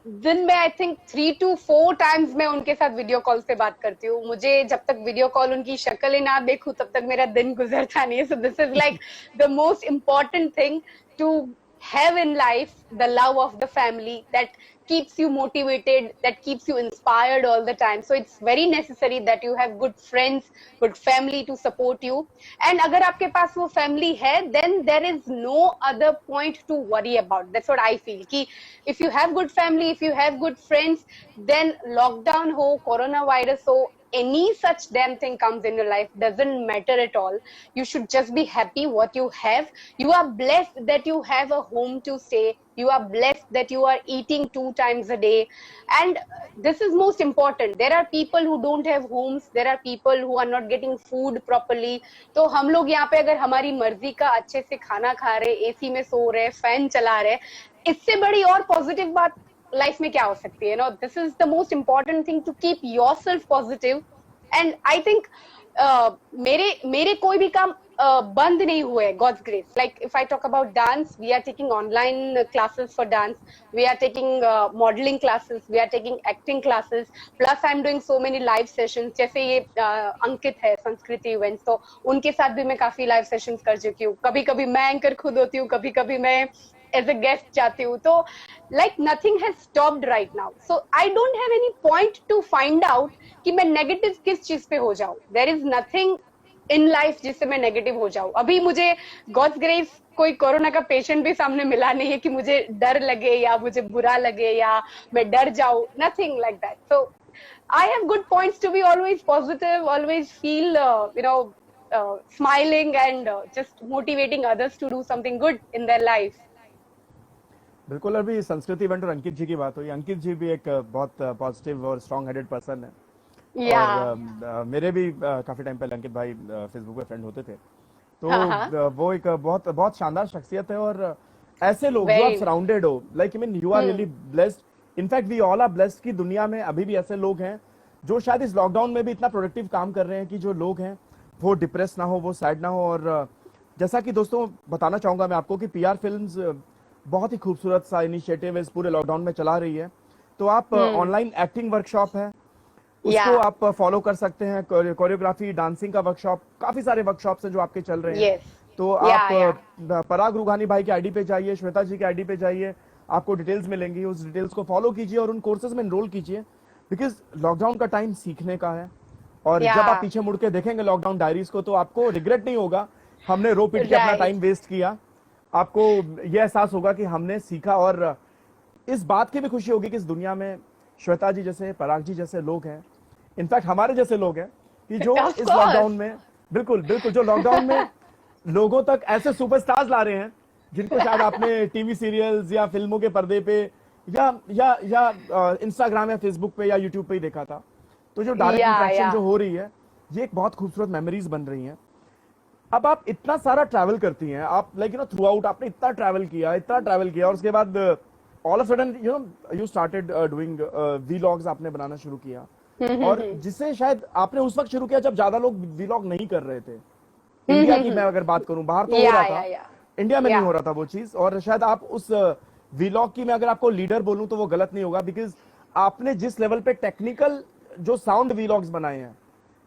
दिन में आई थिंक 3 to 4 टाइम्स मैं उनके साथ वीडियो कॉल से बात करती हूँ। मुझे जब तक वीडियो कॉल उनकी शक्ल ना देखूं तब तक मेरा दिन गुजरता नहीं है। So this is like the most important thing to have in life, the love of the family, that keeps you motivated, that keeps you inspired all the time. So it's very necessary that you have good friends, good family to support you. And agar aapke paas wo family hai, then there is no other point to worry about. That's what I feel. Ki if you have good family, if you have good friends, then lockdown ho, coronavirus ho, any such damn thing comes in your life, doesn't matter at all. You should just be happy what you have. You are blessed that you have a home to stay. You are blessed that you are eating 2 times a day. And this is most important. There are people who don't have homes. There are people who are not getting food properly. तो हम लोग यहाँ पे अगर हमारी मर्जी का अच्छे से खाना खा रहे, एसी में सो रहे, फैन चला रहे, इससे बड़ी और पॉजिटिव बात लाइफ में क्या हो सकती है? No, this is the most important thing, to keep yourself positive. And I think मेरे कोई भी काम बंद नहीं हुए, God's grace. Like if I talk about dance, we are taking online classes for dance, we are taking modelling classes, we are taking acting classes, plus I am doing so many live sessions. जैसे ये अंकित है संस्कृति events, तो उनके साथ भी मैं काफी लाइव सेशंस कर चुकी हूँ. कभी कभी मैं एंकर खुद होती हूँ, कभी कभी मैं एज अ गेस्ट जाती हूँ. तो like nothing has stopped right now, so I don't have any point to find out कि मैं नेगेटिव किस चीज पे हो जाऊं. there is nothing in life जिससे मैं नेगेटिव हो जाऊं. अभी मुझे गॉड्स ग्रेस कोई कोरोना का पेशेंट भी सामने मिला नहीं है कि मुझे डर लगे या मुझे बुरा लगे या मैं डर जाऊं. nothing like that. So I have good points to be always positive, always feel smiling and just motivating others to do something good in their life. बिल्कुल. अभी संस्कृति इवेंट और अंकित जी की बात हुई. अंकित जी भी एक बहुत पॉजिटिव और स्ट्रॉन्ग हेडेड पर्सन है. और मेरे भी काफी टाइम पहले अंकित भाई फेसबुक पे फ्रेंड होते थे. तो वो एक बहुत बहुत शानदार शख्सियत है. और ऐसे लोग जो आप सराउंडेड हो, like I mean you are really blessed. In fact we all are blessed कि दुनिया में अभी भी ऐसे लोग हैं जो शायद इस लॉकडाउन में भी इतना प्रोडक्टिव काम कर रहे हैं कि जो लोग हैं वो डिप्रेस ना हो, वो सैड ना हो. और जैसा कि दोस्तों बताना चाहूंगा मैं आपको कि पीआर फिल्म्स बहुत ही खूबसूरत सा इनिशिएटिव इस पूरे लॉकडाउन में चला रही है. तो आप ऑनलाइन एक्टिंग वर्कशॉप है, उसको आप फॉलो कर सकते हैं. कोरियोग्राफी, डांसिंग का वर्कशॉप, काफी सारे वर्कशॉप्स हैं जो आपके चल रहे हैं. तो आप पराग रुघानी भाई के आईडी पे जाइए, श्वेता जी के आईडी पे जाइए, आपको डिटेल्स मिलेंगी. उस डिटेल्स को फॉलो कीजिए और उन कोर्सेज में एनरोल कीजिए, बिकॉज लॉकडाउन का टाइम सीखने का है. और जब आप पीछे मुड़ के देखेंगे लॉकडाउन डायरीज को, तो आपको रिग्रेट नहीं होगा हमने रो पीट के अपना टाइम वेस्ट किया. आपको यह एहसास होगा कि हमने सीखा. और इस बात की भी खुशी होगी कि इस दुनिया में श्वेता जी जैसे, पराग जी जैसे लोग हैं, इनफैक्ट हमारे जैसे लोग हैं कि जो इस लॉकडाउन में बिल्कुल बिल्कुल जो लॉकडाउन में लोगों तक ऐसे सुपरस्टार्स ला रहे हैं जिनको शायद आपने टीवी सीरियल्स या फिल्मों के पर्दे पे या इंस्टाग्राम या फेसबुक पे या यूट्यूब पे ही देखा था. तो जो डायरेक्ट इंटरेक्शन जो हो रही है, ये एक बहुत खूबसूरत मेमोरीज बन रही हैं. अब आप इतना सारा ट्रैवल करती हैं, आप लाइक थ्रू आउट आपने इतना ट्रैवल किया और उसके बाद all of sudden you started doing vlogs, आपने बनाना शुरू किया. और जिसे शायद आपने उस वक्त शुरू किया जब ज्यादा लोग वीलॉग नहीं कर रहे थे. इंडिया की मैं अगर बात करूं, बाहर तो हो रहा था, इंडिया में नहीं हो रहा था वो चीज. और शायद आप उस वीलॉग की मैं अगर आपको लीडर बोलूं तो वो गलत नहीं होगा, बिकॉज आपने जिस लेवल पे टेक्निकल जो साउंड वीलॉग्स बनाए हैं,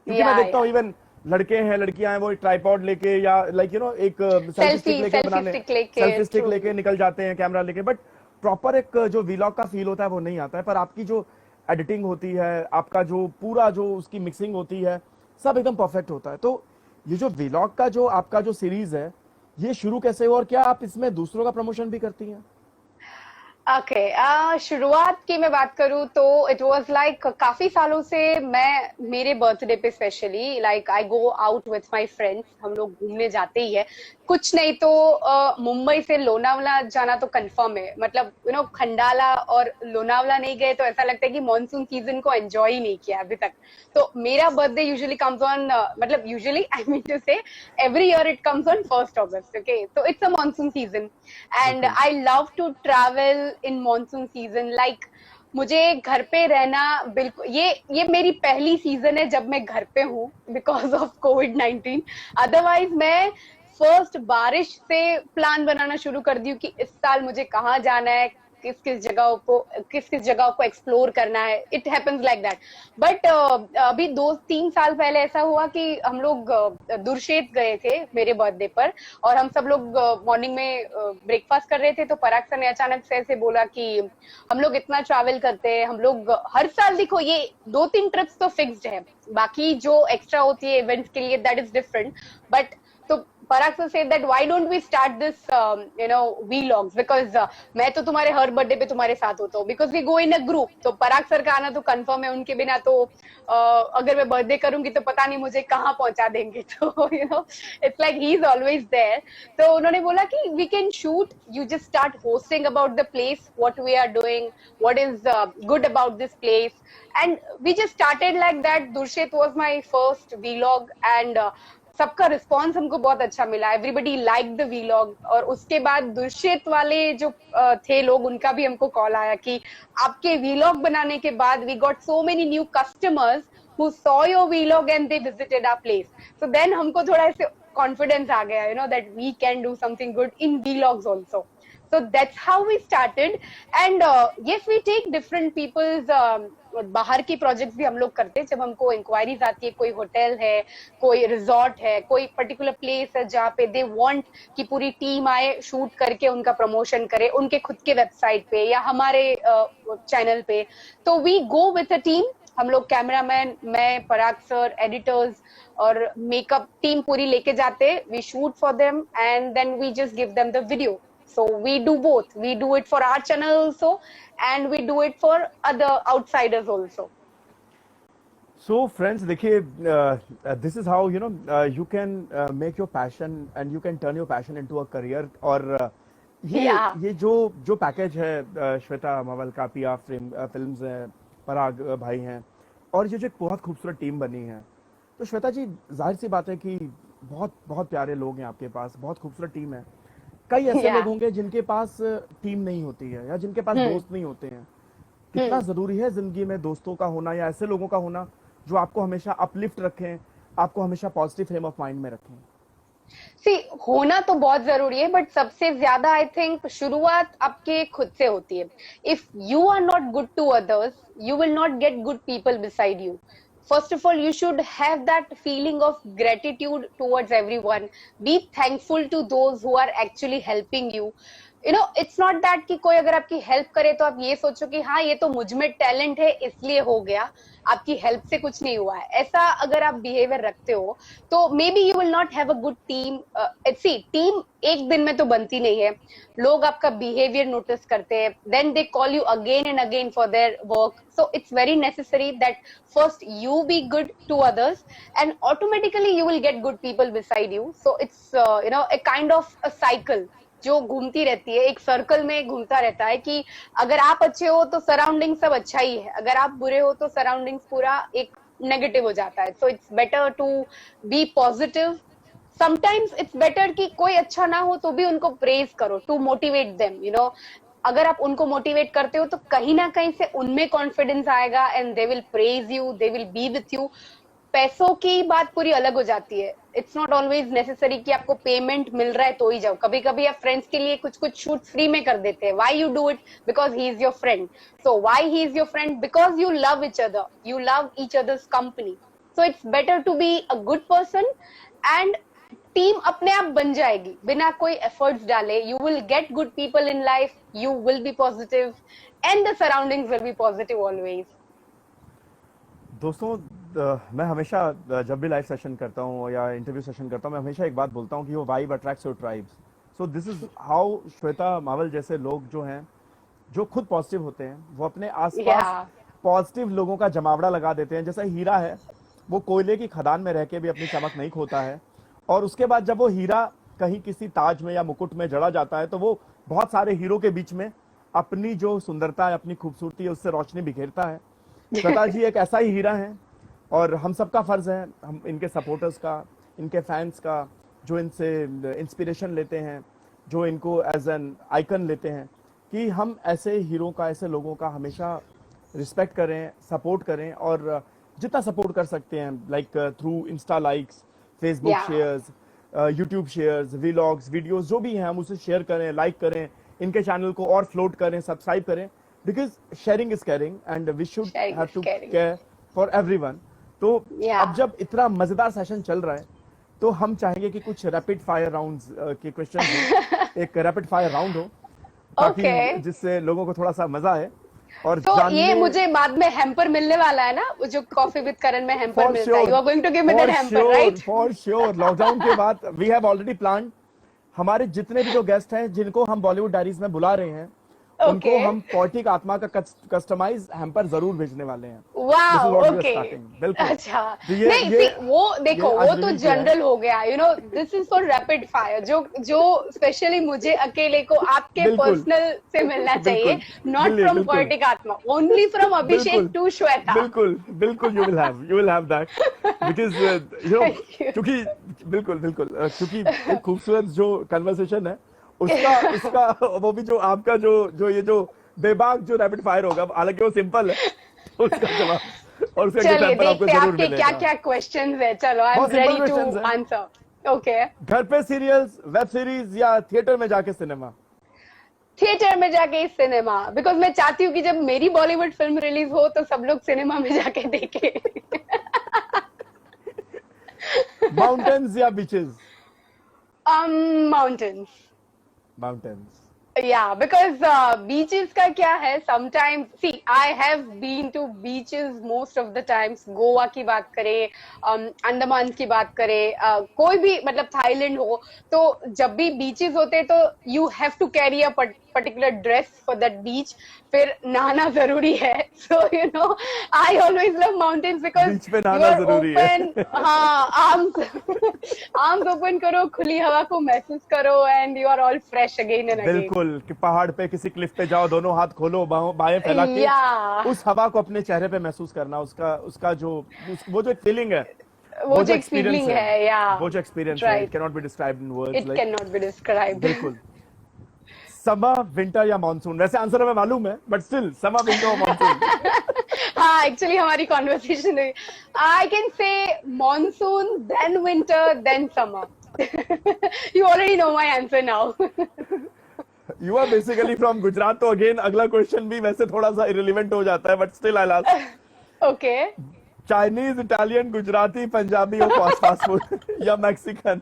क्योंकि मैं देखता हूँ इवन लड़के हैं, लड़कियां हैं, वो ट्राइपॉड लेके या लाइक एक सेल्फी स्टिक लेके बनाने, सेल्फी स्टिक लेके निकल जाते हैं कैमरा लेके. बट प्रॉपर एक जो वीलॉग का फील होता है वो नहीं आता है. पर आपकी जो एडिटिंग होती है, आपका जो पूरा जो उसकी मिक्सिंग होती है, सब एकदम परफेक्ट होता है. तो ये जो वीलॉग का जो आपका जो सीरीज है, ये शुरू कैसे हुआ और क्या आप इसमें दूसरों का प्रमोशन भी करती हैं? शुरुआत की मैं बात करूं तो इट वाज लाइक काफी सालों से मैं मेरे बर्थडे पे specially like I go out with my friends, हम लोग घूमने जाते ही है. कुछ नहीं तो मुंबई से लोनावला जाना तो कंफर्म है. मतलब खंडाला और लोनावला नहीं गए तो ऐसा लगता है कि मॉनसून सीजन को एंजॉय ही नहीं किया अभी तक. तो मेरा बर्थडे यूजुअली कम्स ऑन मतलब usually I mean to say every year it comes on 1st August. Okay, तो it's a monsoon season and I love to travel in monsoon season. Like मुझे घर पे रहना बिल्कुल, ये मेरी पहली सीजन है जब मैं घर पे हूँ बिकॉज ऑफ COVID-19. अदरवाइज मैं फर्स्ट बारिश से प्लान बनाना शुरू कर दी हूँ कि इस साल मुझे कहाँ जाना है, किस किस जगह को एक्सप्लोर करना है. It happens like that. But अभी 2-3 साल पहले ऐसा हुआ कि हम लोग दुर्शेत गए थे मेरे बर्थडे पर, और हम सब लोग मॉर्निंग में ब्रेकफास्ट कर रहे थे, तो पराग सर ने अचानक से ऐसे बोला कि हम लोग इतना ट्रैवल करते हैं, हम लोग हर साल, देखो ये 2-3 ट्रिप्स तो फिक्स्ड है, बाकी जो एक्स्ट्रा होती है इवेंट्स के लिए दैट इज डिफरेंट. बट तो Parag sir said that why don't we start this vlogs, because मैं तो तुम्हारे हर बर्थडे पे तुम्हारे साथ होता हूँ, because we go in a group. तो पराग सर का आना तो कंफर्म है, उनके बिना तो अगर मैं बर्थडे करूंगी तो पता नहीं मुझे कहाँ पहुंचा देंगे. तो it's like he is always there. तो उन्होंने बोला कि we can shoot, you just start hosting about the place, what we are doing, what is good about this place. And we just started like that. Durshet was my first vlog, and सबका response हमको बहुत अच्छा मिला. Everybody like the vlog. और उसके बाद दुर्शेत वाले जो थे लोग, उनका भी हमको कॉल आया कि आपके वीलॉग बनाने के बाद we got so many new customers who saw your vlog and they visited our place. So then हमको थोड़ा ऐसे कॉन्फिडेंस आ गया, that we can do something good in vlogs also. So that's how we started. And yes, we take different people's बाहर की projects भी हम लोग करते हैं. जब हमको इंक्वायरीज आती है, कोई होटल है, कोई रिजॉर्ट है, कोई पर्टिकुलर प्लेस है जहाँ पे दे वांट कि पूरी टीम आए, शूट करके उनका प्रमोशन करे उनके खुद के वेबसाइट पे या हमारे चैनल पे, तो we go with a team. हम लोग कैमरामैन, मैं, पराग सर, एडिटर्स और मेकअप टीम पूरी लेके जाते. We shoot for them and then we just give them the video. So we do both. We do it for our channel also, and we do it for other outsiders also. So friends, देखिए, this is how you can make your passion and you can turn your passion into a career. और ये जो package है श्वेता मावल का, पिया films है, पराग भाई हैं, और ये जो एक बहुत खूबसूरत टीम बनी है, तो श्वेता जी, जाहिर सी बात है कि बहुत बहुत प्यारे लोग हैं आपके पास, बहुत खूबसूरत टीम है. कई ऐसे लोग होंगे जिनके पास टीम नहीं होती है या जिनके पास दोस्त नहीं होते हैं. कितना जरूरी है जिंदगी में दोस्तों का होना या ऐसे लोगों का होना जो आपको हमेशा अपलिफ्ट रखें, आपको हमेशा पॉजिटिव फ्रेम ऑफ माइंड में रखें. सी, होना तो बहुत जरूरी है, बट सबसे ज्यादा आई थिंक शुरुआत आपके खुद से होती है. If you are not good to others, you will not get good people beside you. First of all, you should have that feeling of gratitude towards everyone. Be thankful to those who are actually helping you. It's not that कि कोई अगर आपकी help करे तो आप ये सोचो कि हाँ, ये तो मुझ में टैलेंट है इसलिए हो गया, आपकी हेल्प से कुछ नहीं हुआ है. ऐसा अगर आप बिहेवियर रखते हो तो maybe you will not have a good team. See, team एक दिन में तो बनती नहीं है. लोग आपका बिहेवियर नोटिस करते हैं, then they call you again and again for their work. So it's very necessary that first you be good to others, and automatically you will get good people beside you. So it's a kind of a cycle जो घूमती रहती है, एक circle में घूमता रहता है कि अगर आप अच्छे हो तो सराउंडिंग सब अच्छा ही है, अगर आप बुरे हो तो सराउंडिंग्स पूरा एक नेगेटिव हो जाता है. So it's better to be positive. Sometimes it's better कि कोई अच्छा ना हो तो भी उनको प्रेज करो, टू मोटिवेट देम. अगर आप उनको मोटिवेट करते हो तो कहीं ना कहीं से उनमें कॉन्फिडेंस आएगा and they will praise you, they will be with you. पैसों की बात पूरी अलग हो जाती है. इट्स नॉट ऑलवेज नेसेसरी कि आपको पेमेंट मिल रहा है तो ही जाओ. कभी कभी आप फ्रेंड्स के लिए कुछ कुछ शूट फ्री में कर देते हैं. Why you do it? Because he is your friend. So why he is your friend? Because you love each other, you love each others company. So it's better to be a good person, and team अपने आप बन जाएगी बिना कोई efforts डाले. You will get good people in life, you will be positive, and the surroundings will be positive always. दोस्तों, मैं हमेशा जब भी लाइव सेशन करता हूँ या इंटरव्यू सेशन करता हूँ, मैं हमेशा एक बात बोलता हूँ कि वो vibe attracts your tribes. So this is how Shweta Mawal जैसे लोग जो हैं, जो खुद पॉजिटिव होते हैं, वो अपने आसपास पॉजिटिव लोगों का जमावड़ा लगा देते हैं. जैसा हीरा है, वो कोयले की खदान में रह के भी अपनी चमक नहीं खोता है, और उसके बाद जब वो हीरा कहीं किसी ताज में या मुकुट में जड़ा जाता है तो वो बहुत सारे हीरो के बीच में अपनी जो सुंदरता है, अपनी खूबसूरती है, उससे रोशनी बिखेरता है. श्वेता जी एक ऐसा ही हीरा है, और हम सबका फर्ज है, हम इनके सपोर्टर्स का, इनके फैंस का, जो इनसे इंस्पिरेशन लेते हैं, जो इनको एज एन आइकन लेते हैं, कि हम ऐसे हीरो का, ऐसे लोगों का हमेशा रिस्पेक्ट करें, सपोर्ट करें, और जितना सपोर्ट कर सकते हैं, like through Insta likes, Facebook shares, YouTube shares, vlogs, videos जो भी हैं, हम उसे शेयर करें, लाइक करें, इनके चैनल को और फ्लोट करें, सब्सक्राइब करें, because sharing is caring and we should Sharing have is to caring. Care for everyone. तो Yeah. अब जब इतना मजेदार सेशन चल रहा है तो हम चाहेंगे कि कुछ रैपिड फायर राउंड्स के क्वेश्चन हो, एक रैपिड फायर राउंड हो, ताकि Okay. जिससे लोगों को थोड़ा सा मजा आए और तो ये जानने। मुझे बाद में हैम्पर मिलने वाला है ना, वो जो कॉफी विद करण में हैम्पर For मिलता है, you are going to give me for that hamper, sure, right? for sure. Lockdown के बाद वी हैव ऑलरेडी प्लान, हमारे जितने भी जो गेस्ट हैं जिनको हम बॉलीवुड डायरीज में बुला रहे हैं उनको Okay. हम पोएटिक आत्मा का कस्टमाइज हैम्पर जरूर भेजने वाले हैं। This is wow, what we are okay, starting. बिल्कुल। अच्छा। तो नहीं, see, वो देखो, ये वो आज तो रिलीज किया है। जनरल हो गया, you know, this is for rapid fire, जो स्पेशली मुझे अकेले को आपके बिल्कुल। पर्सनल से मिलना चाहिए, नॉट बिल्कुल, फ्रॉम बिल्कुल। पोएटिक आत्मा, ओनली फ्रॉम अभिषेक बिल्कुल, टू श्वेता। बिल्कुल बिल्कुल, you will have that, because you know, Thank you. क्योंकि बिल्कुल बिल्कुल क्योंकि एक खूबसूरत जो कन्वर्सेशन है उसका वो भी जो आपका जो ये जो बेबाक जो रैपिड फायर होगा, हालांकि वो सिंपल है, उसका जवाब और उसका चलिए एग्जांपल आपको देखते हैं जरूर आपके मिलेगा। क्या क्या क्वेश्चंस है, चलो आई एम बहुत simple रेडी टू questions हैं। आंसर। ओके, घर पे सीरियल्स, वेब सीरीज या थिएटर में जाके सिनेमा? थिएटर में जाके सिनेमा, बिकॉज मैं चाहती हूँ कि जब मेरी बॉलीवुड फिल्म रिलीज हो तो सब लोग सिनेमा में जाके देखे। माउंटेन्स या beaches? Mountains. Mountains. Yeah, because beaches का क्या है, sometimes see I have been to beaches most of the times, Goa की बात करें, अंडमान की बात करें, कोई भी मतलब थाईलैंड हो, तो जब भी beaches होते हैं तो you have to carry a particular dress for that beach, फिर नहाना जरूरी है, so you know I always love mountains because बीच पे you नहाना are जरूरी है। open, हाँ, आर्म्स ओपन करो, खुली हवा को महसूस करो and you are all fresh again and again. बिल्कुल, कि पहाड़ पे किसी क्लिफ पे जाओ, दोनों हाथ खोलो, बाहें फैला के Yeah. उस हवा को अपने चेहरे पे महसूस करना, उसका जो वो जो फीलिंग है, वो जो फीलिंग है, या वो जो एक्सपीरियंस है, right. It can not be described in words, It cannot be described. बिल्कुल। समर, विंटर या मानसून? वैसे आंसर हमें मालूम है, बट स्टिल समर, विंटर और मानसून। हाँ, एक्चुअली हमारी कॉन्वर्सेशन हुई, I can say monsoon, then winter, then summer. You already know my answer now. You are basically from Gujarat, तो अगेन अगला क्वेश्चन भी वैसे थोड़ा सा इररिलेवेंट हो जाता है, but still I ask. Okay, Chinese, Italian, Gujarati, Punjabi और फास्ट फूड या Mexican?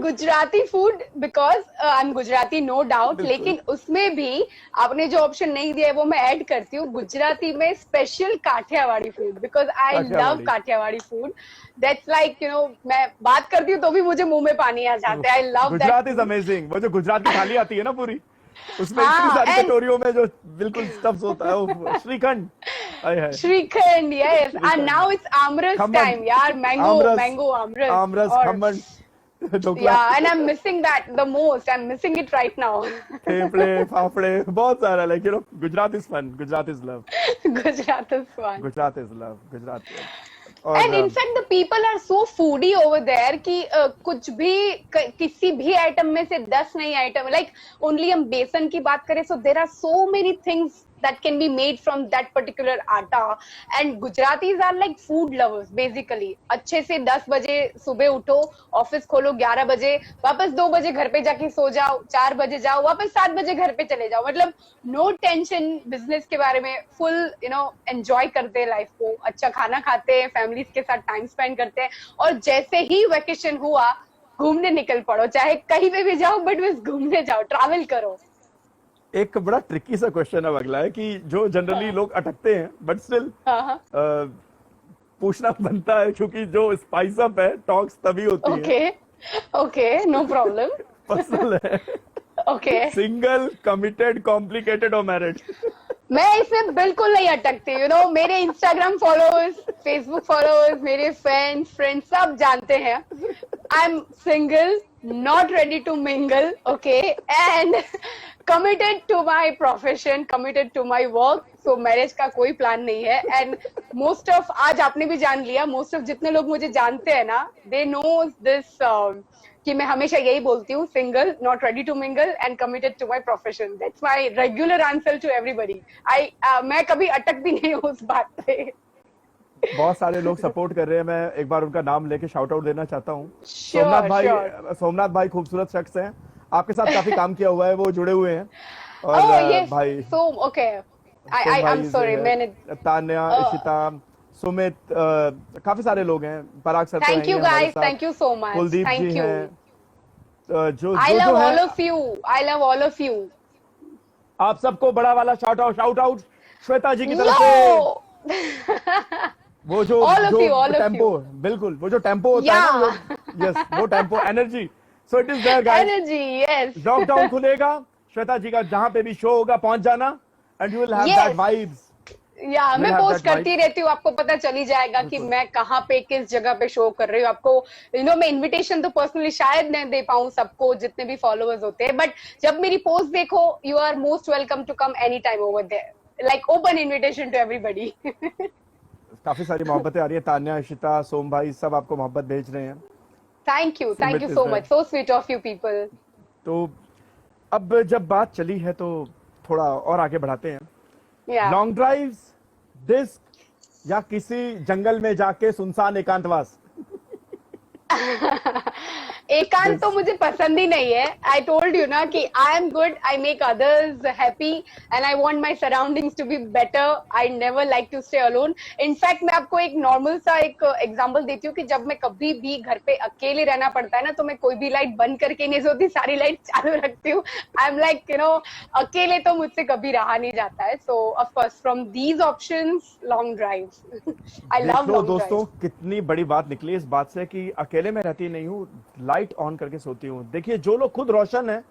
Gujarati food, because I am Gujarati no doubt, बिल्कुल। लेकिन उसमें भी आपने जो ऑप्शन नहीं दिया है वो मैं ऐड करती हूँ, गुजराती में special Kathiawadi food, because I love Kathiawadi. Kathiawadi food, that's like you know, मैं बात करती हूँ तो भी मुझे मुंह में पानी आ जाता है, I love Gujarat that. Is amazing. वो जो गुजरात की थाली आती है ना पूरी, उसमें हाँ, इतनी सारी and- कटोरियों में जो बिल्कुल स्टफ्स होता है, वो श्रीखंड, आय हाय, shrikhand, yes, and shrikhand. now it's aamras khaman. time, यार, mango आमरस, आमरस, और khaman, dhokla, yeah, and I'm missing that the most, I'm missing it right now. थेपले, फाफड़े, बहुत सारा, like you know, Gujarat is fun, Gujarat is love, Gujarat is fun. Gujarat is love, Gujarat. And in fact, the people are so foodie over there कि कुछ भी किसी भी item में से 10 नई आइटम, like only हम बेसन की बात करें, so there are so many things that can be made from that particular atta, and Gujaratis are like food lovers basically. अच्छे से 10 बजे सुबह उठो, ऑफिस खोलो 11 बजे, वापस 2 बजे घर पे जाके सो जाओ, 4 बजे जाओ, वापस 7 बजे घर पे चले जाओ, मतलब नो टेंशन बिजनेस के बारे में, फुल यू नो एंजॉय करते हैं लाइफ को, अच्छा खाना खाते हैं, फैमिलीज के साथ टाइम स्पेंड करते हैं, और जैसे ही वेकेशन हुआ घूमने निकल पड़ो, चाहे कहीं पे भी जाओ, बट बस घूमने जाओ, ट्रैवल करो। एक बड़ा ट्रिकी सा क्वेश्चन अब अगला है कि जो जनरली लोग अटकते हैं, बट स्टिल हाँ, पूछना बनता है, क्योंकि जो स्पाइस अप है, टॉक्स तभी होती है। Okay okay, no problem, personal है। ओके। सिंगल, कमिटेड, कॉम्प्लिकेटेड और मैरिड? मैं इसमें बिल्कुल नहीं अटकती, यू नो, मेरे इंस्टाग्राम फॉलोअर्स, फेसबुक फॉलोअर्स, मेरे फ्रेंड्स सब जानते हैं, I am single, not ready to mingle, okay, and committed to my profession, committed to my work, so marriage का कोई प्लान नहीं है, and most of, आज आपने भी जान लिया, most of जितने लोग मुझे जानते हैं ना, they knows this कि मैं हमेशा यही बोलती हूँ, single, not ready to mingle and committed to my profession, that's my regular answer to everybody. मैं कभी अटकती नहीं हूँ उस बात पे। बहुत सारे लोग सपोर्ट कर रहे हैं, मैं एक बार उनका नाम लेके शाउट आउट देना चाहता हूँ। Sure, सोमनाथ भाई खूबसूरत शख्स हैं, आपके साथ काफी काम किया हुआ है, वो जुड़े हुए हैं। और Oh yes, भाई so okay. सोम I'm भाई sorry, मैंने तान्या, uh, इशिता, सुमित, काफी सारे लोग हैं। पराग सर तो हैं thank ही you हैं हमारे guys, साथ, thank you so much, Kuldeep ji thank you. हैं, जो I जो love जो है। all of you. I love all of you. आप सबको बड़ा वाला शाउट आउट श्वेता जी की तरफ से। Yo! वो जो All of जो you, all of tempo, you. बिल्कुल वो जो टेम्पो होता है ना, वो Yeah. यस वो tempo energy, so it is there guys. Energy, yes. लॉकडाउन खुलेगा, श्वेता जी का जहां पे भी शो होगा पहुंच जाना, and you will have that Yes. Vibes, या यू विल मैं हैव पोस्ट दैट करती वाइब्स। रहती हूँ, आपको पता चल ही जाएगा कि बिल्कुल। मैं कहाँ पे किस जगह पे शो कर रही हूँ। आपको मैं इनविटेशन तो पर्सनली शायद नहीं दे पाऊँ सबको, जितने भी फॉलोअर्स होते हैं, बट जब मेरी पोस्ट देखो, you are most welcome to come any time over there, like open invitation to everybody. काफी सारी मोहब्बतें आ रही है, तान्या, इशिता, सोम भाई सब आपको मोहब्बत भेज रहे हैं। Thank you Sumit is so there. Much, so sweet of you people. तो अब जब बात चली है तो थोड़ा और आगे बढ़ाते हैं। या लॉन्ग ड्राइव्स, डिस्क, या किसी जंगल में जाके सुनसान एकांतवास। एकांत तो मुझे पसंद ही नहीं है। आई टोल्ड यू ना कि I am good, I make others happy and I want my surroundings to be better. I never like to stay alone. In fact मैं आपको एक नॉर्मल सा एक एग्जांपल देती हूँ कि जब मैं कभी भी घर पे अकेले रहना पड़ता है ना, तो मैं कोई भी लाइट बंद करके नहीं सोती, सारी लाइट चालू रखती हूँ। आई एम लाइक अकेले तो मुझसे कभी रहा नहीं जाता है। So of course from these options, long drives. I देख लव लो लॉन्ग दोस्तों, ड्राइव्स। कितनी बड़ी बात निकली इस बात से कि अकेले में रहती नहीं हूँ, लाइट ऑन करके सोती हूँ। देखिए, जो लोग खुद रोशन है,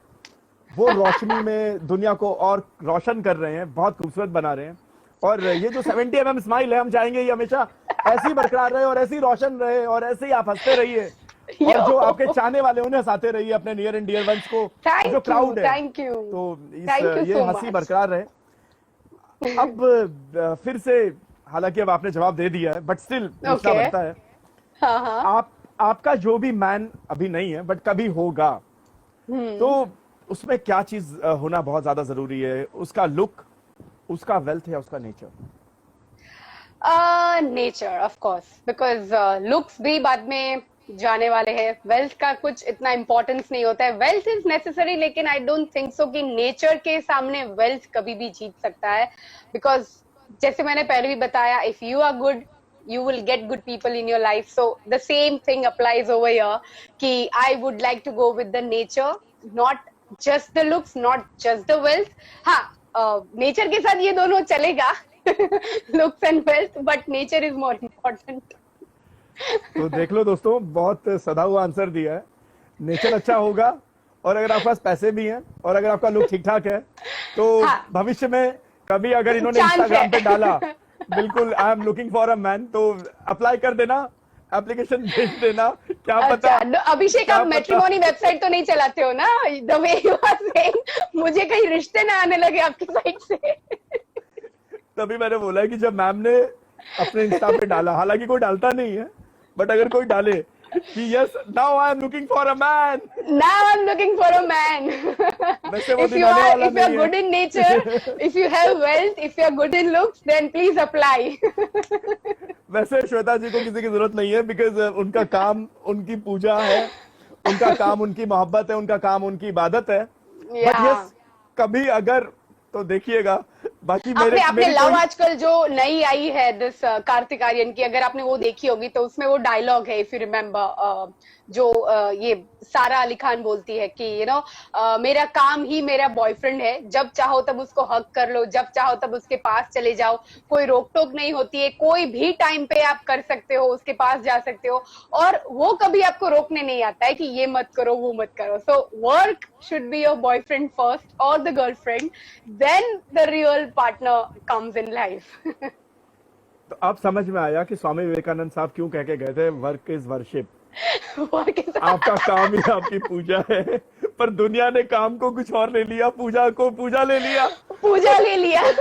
वो रोशनी में दुनिया को और रोशन कर रहे हैं, बहुत खूबसूरत बना रहे हैं। और ये जो 70 स्माइल है, हम चाहेंगे ये हमेशा ऐसी ही बरकरार रहे और ऐसी रोशन रहे और ऐसे ही आप हंसते रहिए। और जो आपके चाहने वाले उन्हें हंसाते रहिए, अपने नियर एंड डियर वंस को, जो थैंक यू, क्राउड है। थैंक यू, तो थैंक यू ये सो हंसी मच। बरकरार रहे। अब फिर से, हालांकि अब आपने जवाब दे दिया है, बट स्टिल पूछना ओके। बनता है। हाँ हाँ। आपका जो भी मैन अभी नहीं है बट कभी होगा, तो उसमें क्या चीज होना बहुत ज्यादा जरूरी है? उसका लुक, उसका वेल्थ, या उसका nature? Nature of course, because looks भी बाद में जाने वाले हैं। वेल्थ का कुछ इतना इंपॉर्टेंस नहीं होता है। वेल्थ इज नेसेसरी, लेकिन आई डोंट थिंक सो कि नेचर के सामने वेल्थ कभी भी जीत सकता है। बिकॉज जैसे मैंने पहले भी बताया, if you are good, you will get good people in your life. So the same thing applies over here, ki I would like to go with the nature, not just the looks, not just the wealth. हाँ, nature के साथ ये दोनों चलेगा, looks and wealth, but nature is more important. तो देख लो दोस्तों, बहुत सदा हुआ आंसर दिया है। नेचर अच्छा होगा, और अगर आपके पास पैसे भी हैं, और अगर आपका लुक ठीक ठाक है, तो हाँ, भविष्य में कभी अगर इन्होंने चांस इंस्टाग्राम पे है। डाला, बिल्कुल I am looking for a man, तो अप्लाई कर देना, एप्लीकेशन भेज देना। क्या पता, अच्छा, अभिषेक, क्या आप पता। मैट्रिमोनी वेबसाइट तो नहीं चलाते हो ना? The way you are saying, मुझे कहीं रिश्ते ना आने लगे आपकी साइड से। तभी मैंने बोला है कि जब मैम ने अपने इंस्टा पे डाला, हालांकि कोई डालता नहीं है, बट अगर कोई डाले कि yes now I am looking for a man, Now I'm looking for a man. वैसे वो If दिन you आने are, वाला if you are नहीं good in nature, if you have wealth, if you are good in looks, then please apply. वैसे श्वेता जी को किसी की जरूरत नहीं है, बिकॉज उनका काम उनकी पूजा है, उनका काम उनकी मोहब्बत है, उनका काम उनकी इबादत है। But Yeah. यस, कभी अगर, तो देखिएगा, बाकी आपने आपने मेरी लव कोई, आजकल जो नई आई है, दिस कार्तिक आर्यन की, अगर आपने वो देखी होगी तो उसमें वो डायलॉग है, इफ यू रिमेम्बर, जो ये सारा अली खान बोलती है कि मेरा काम ही मेरा बॉयफ्रेंड है, जब चाहो तब उसको हक कर लो, जब चाहो तब उसके पास चले जाओ, कोई रोक टोक नहीं होती है, कोई भी टाइम पे आप कर सकते हो, उसके पास जा सकते हो, और वो कभी आपको रोकने नहीं आता है कि ये मत करो, वो मत करो। So work should be your boyfriend first or the girlfriend, then the real partner comes in life. तो अब समझ में आया कि स्वामी विवेकानंद साहब क्यों कह के गए थे, work is worship. Work is आपका काम ही आपकी पूजा है, पर दुनिया ने काम को कुछ और ले लिया, पूजा को पूजा ले लिया, पूजा ले लिया।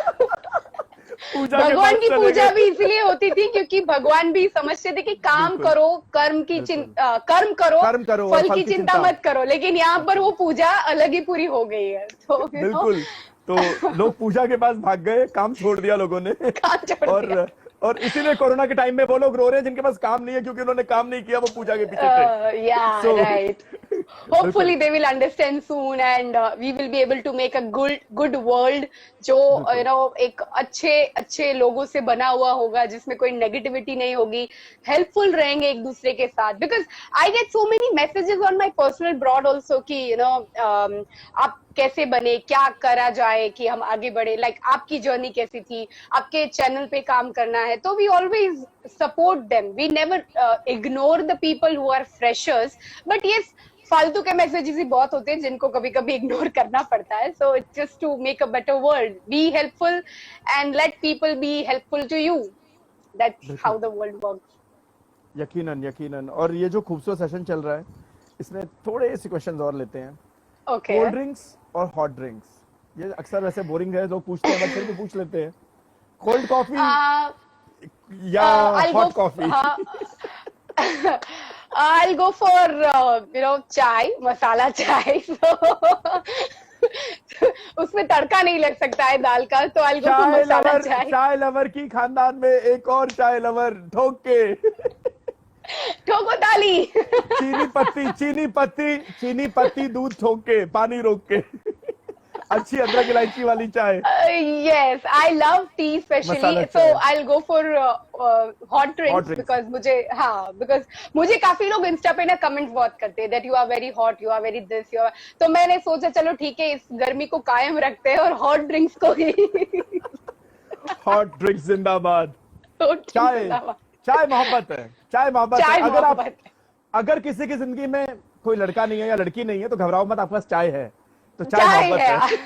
पूजा के भगवान पास की चले पूजा गए। भी इसलिए होती थी क्योंकि भगवान भी समझते थे कि काम बिल्कुल। करो, कर्म की कर्म करो, कर्म करो और फल की चिंता मत करो। लेकिन यहाँ पर वो पूजा अलग ही पूरी हो गई है। तो बिल्कुल, तो लोग पूजा के पास भाग गए, काम छोड़ दिया लोगों ने। काम छोड़ दिया। और इसीलिए कोरोना के टाइम में वो लोग रो रहे हैं जिनके पास काम नहीं है, क्योंकि उन्होंने काम नहीं किया, वो पूजा के पीछे थे। या So, right. hopefully they will understand soon and we will be able to make a good world जो you know एक अच्छे लोगों से बना हुआ होगा जिसमें कोई नेगेटिविटी नहीं होगी, हेल्पफुल रहेंगे एक दूसरे के साथ. Because I get so many messages on my personal broad also कि यू नो आप कैसे बने, क्या करा जाए कि हम आगे बढ़े, लाइक आपकी जर्नी कैसी थी, आपके चैनल पे काम करना है. तो we always support them, we never ignore the people who are freshers. But yes, फालतू के मैसेजेस ही बहुत होते हैं जिनको कभी कभी इग्नोर करना पड़ता है. So it's just to make a better world, be helpful and let people be helpful to you. That's how the world works. यकीनन यकीनन. और ये जो खूबसूरत सेशन चल रहा है इसमें थोड़े से क्वेश्चंस और लेते हैं. ओके. कोल्ड ड्रिंक्स और हॉट ड्रिंक्स, ये अक्सर वैसे बोरिंग है, लोग पूछते हैं बट फिर भी पूछ लेते हैं. कोल्ड कॉफी या hot coffee? I'll go for chai, masala chai. उसमें तड़का नहीं लग सकता है दाल का, तो I'll go for मसाला चाय. चाय लवर की खानदान में एक और चाय लवर ठोक के ठोको ताली. चीनी पत्ती दूध ठोक के, पानी रोक के अच्छी अदरक इलायची वाली चाय. Yes, I love tea especially. So I'll go for hot drinks because मुझे काफी लोग इंस्टा पे ना कमेंट बहुत करते हैं that you are very hot, you are very this, you are. तो मैंने सोचा चलो ठीक है, इस गर्मी को कायम रखते हैं और हॉट ड्रिंक्स को ही. हॉट ड्रिंक्स जिंदाबाद. चाय मोहब्बत है, चाय मोहब्बत है. अगर किसी की जिंदगी में कोई लड़का नहीं है या लड़की नहीं है तो घबराओ मत, आपके पास चाय है, तो चाय मोहब्बत है.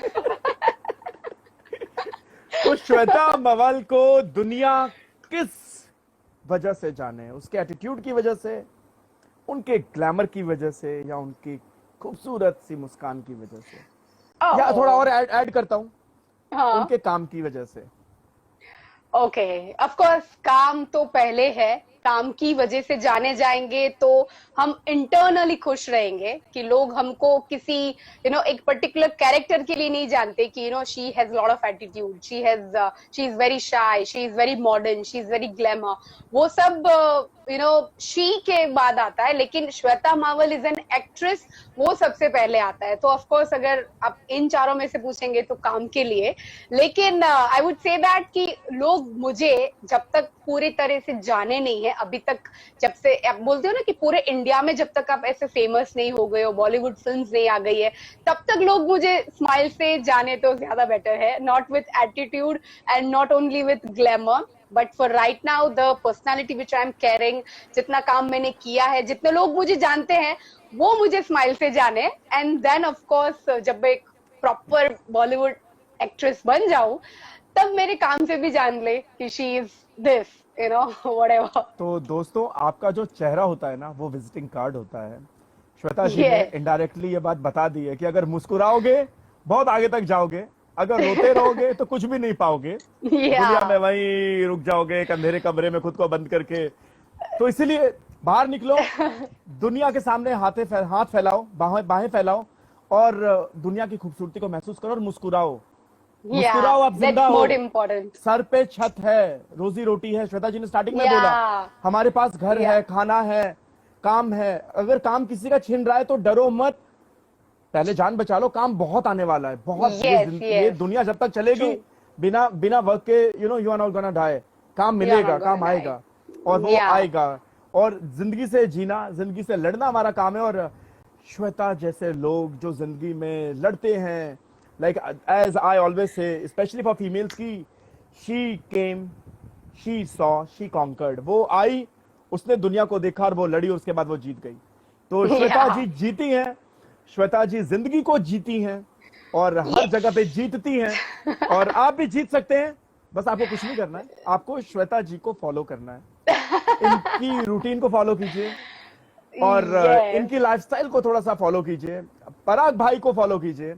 तो श्वेता मवल को दुनिया किस वजह से जाने? उसके एटीट्यूड की वजह से, उनके ग्लैमर की वजह से, या उनकी खूबसूरत सी मुस्कान की वजह से, या थोड़ा और ऐड करता हूं, उनके काम की वजह से? ओके, ऑफ कोर्स काम तो पहले है. काम की वजह से जाने जाएंगे तो हम इंटरनली खुश रहेंगे कि लोग हमको किसी एक पर्टिकुलर कैरेक्टर के लिए नहीं जानते कि she has lot of attitude, she is very shy, she is very modern, she is very glamour. वो सब शी के बाद आता है, लेकिन Shweta Mawal is an actress, वो सबसे पहले आता है. तो ऑफ कोर्स अगर आप इन चारों में से पूछेंगे तो काम के लिए. लेकिन आई वुड से दैट कि लोग मुझे जब तक पूरी तरह से जाने नहीं है अभी तक, जब से आप बोलते हो ना कि पूरे इंडिया में जब तक आप ऐसे फेमस नहीं हो गए हो, बॉलीवुड फिल्म्स नहीं आ गई है, तब तक लोग मुझे स्माइल से जाने तो ज्यादा बेटर है. Not with attitude and not only with glamour, but for right now the personality which I am carrying, जितना काम मैंने किया है, जितने लोग मुझे जानते हैं वो मुझे स्माइल से जाने. एंड देन ऑफ कोर्स जब मैं एक प्रॉपर बॉलीवुड एक्ट्रेस बन जाऊं तब मेरे काम से भी जान ले कि शी इज दिस, व्हाटएवर. तो दोस्तों, आपका जो चेहरा होता है ना, वो विजिटिंग कार्ड होता है. श्वेता जी ने इनडायरेक्टली ये बात बता दी है कि अगर मुस्कुराओगे बहुत आगे तक जाओगे, अगर रोते रहोगे तो कुछ भी नहीं पाओगे. दुनिया में वहीं रुक जाओगे एक अंधेरे कमरे में खुद को बंद करके. तो इसीलिए बाहर निकलो, दुनिया के सामने हाथ फैलाओ, बाहें फैलाओ और दुनिया की खूबसूरती को महसूस करो और मुस्कुराओ. मुस्कुराओ, आप जिंदा हो, सर पे छत है, रोजी रोटी है. श्वेता जी ने स्टार्टिंग में बोला हमारे पास घर है, खाना है, काम है. अगर काम किसी का छिन रहा है तो डरो मत, पहले जान बचा लो. काम बहुत आने वाला है, बहुत. ये दुनिया जब तक चलेगी बिना वर्क के, you are not gonna die. काम मिलेगा, काम आएगा और वो आएगा. और जिंदगी से जीना, जिंदगी से लड़ना हमारा काम है. और श्वेता जैसे लोग जो जिंदगी में लड़ते हैं, like as I always say, especially for females, की she came, she saw, she conquered. वो आई, उसने दुनिया को देखा और वो लड़ी और उसके बाद वो जीत गई. तो श्वेता जी जीती हैं, श्वेता जी जिंदगी को जीती हैं और हर जगह पे जीतती हैं. और आप भी जीत सकते हैं, बस आपको कुछ नहीं करना है, आपको श्वेता जी को फॉलो करना है. इनकी रूटीन को फॉलो कीजिए और इनकी लाइफस्टाइल को थोड़ा सा फॉलो कीजिए. पराग भाई को फॉलो कीजिए.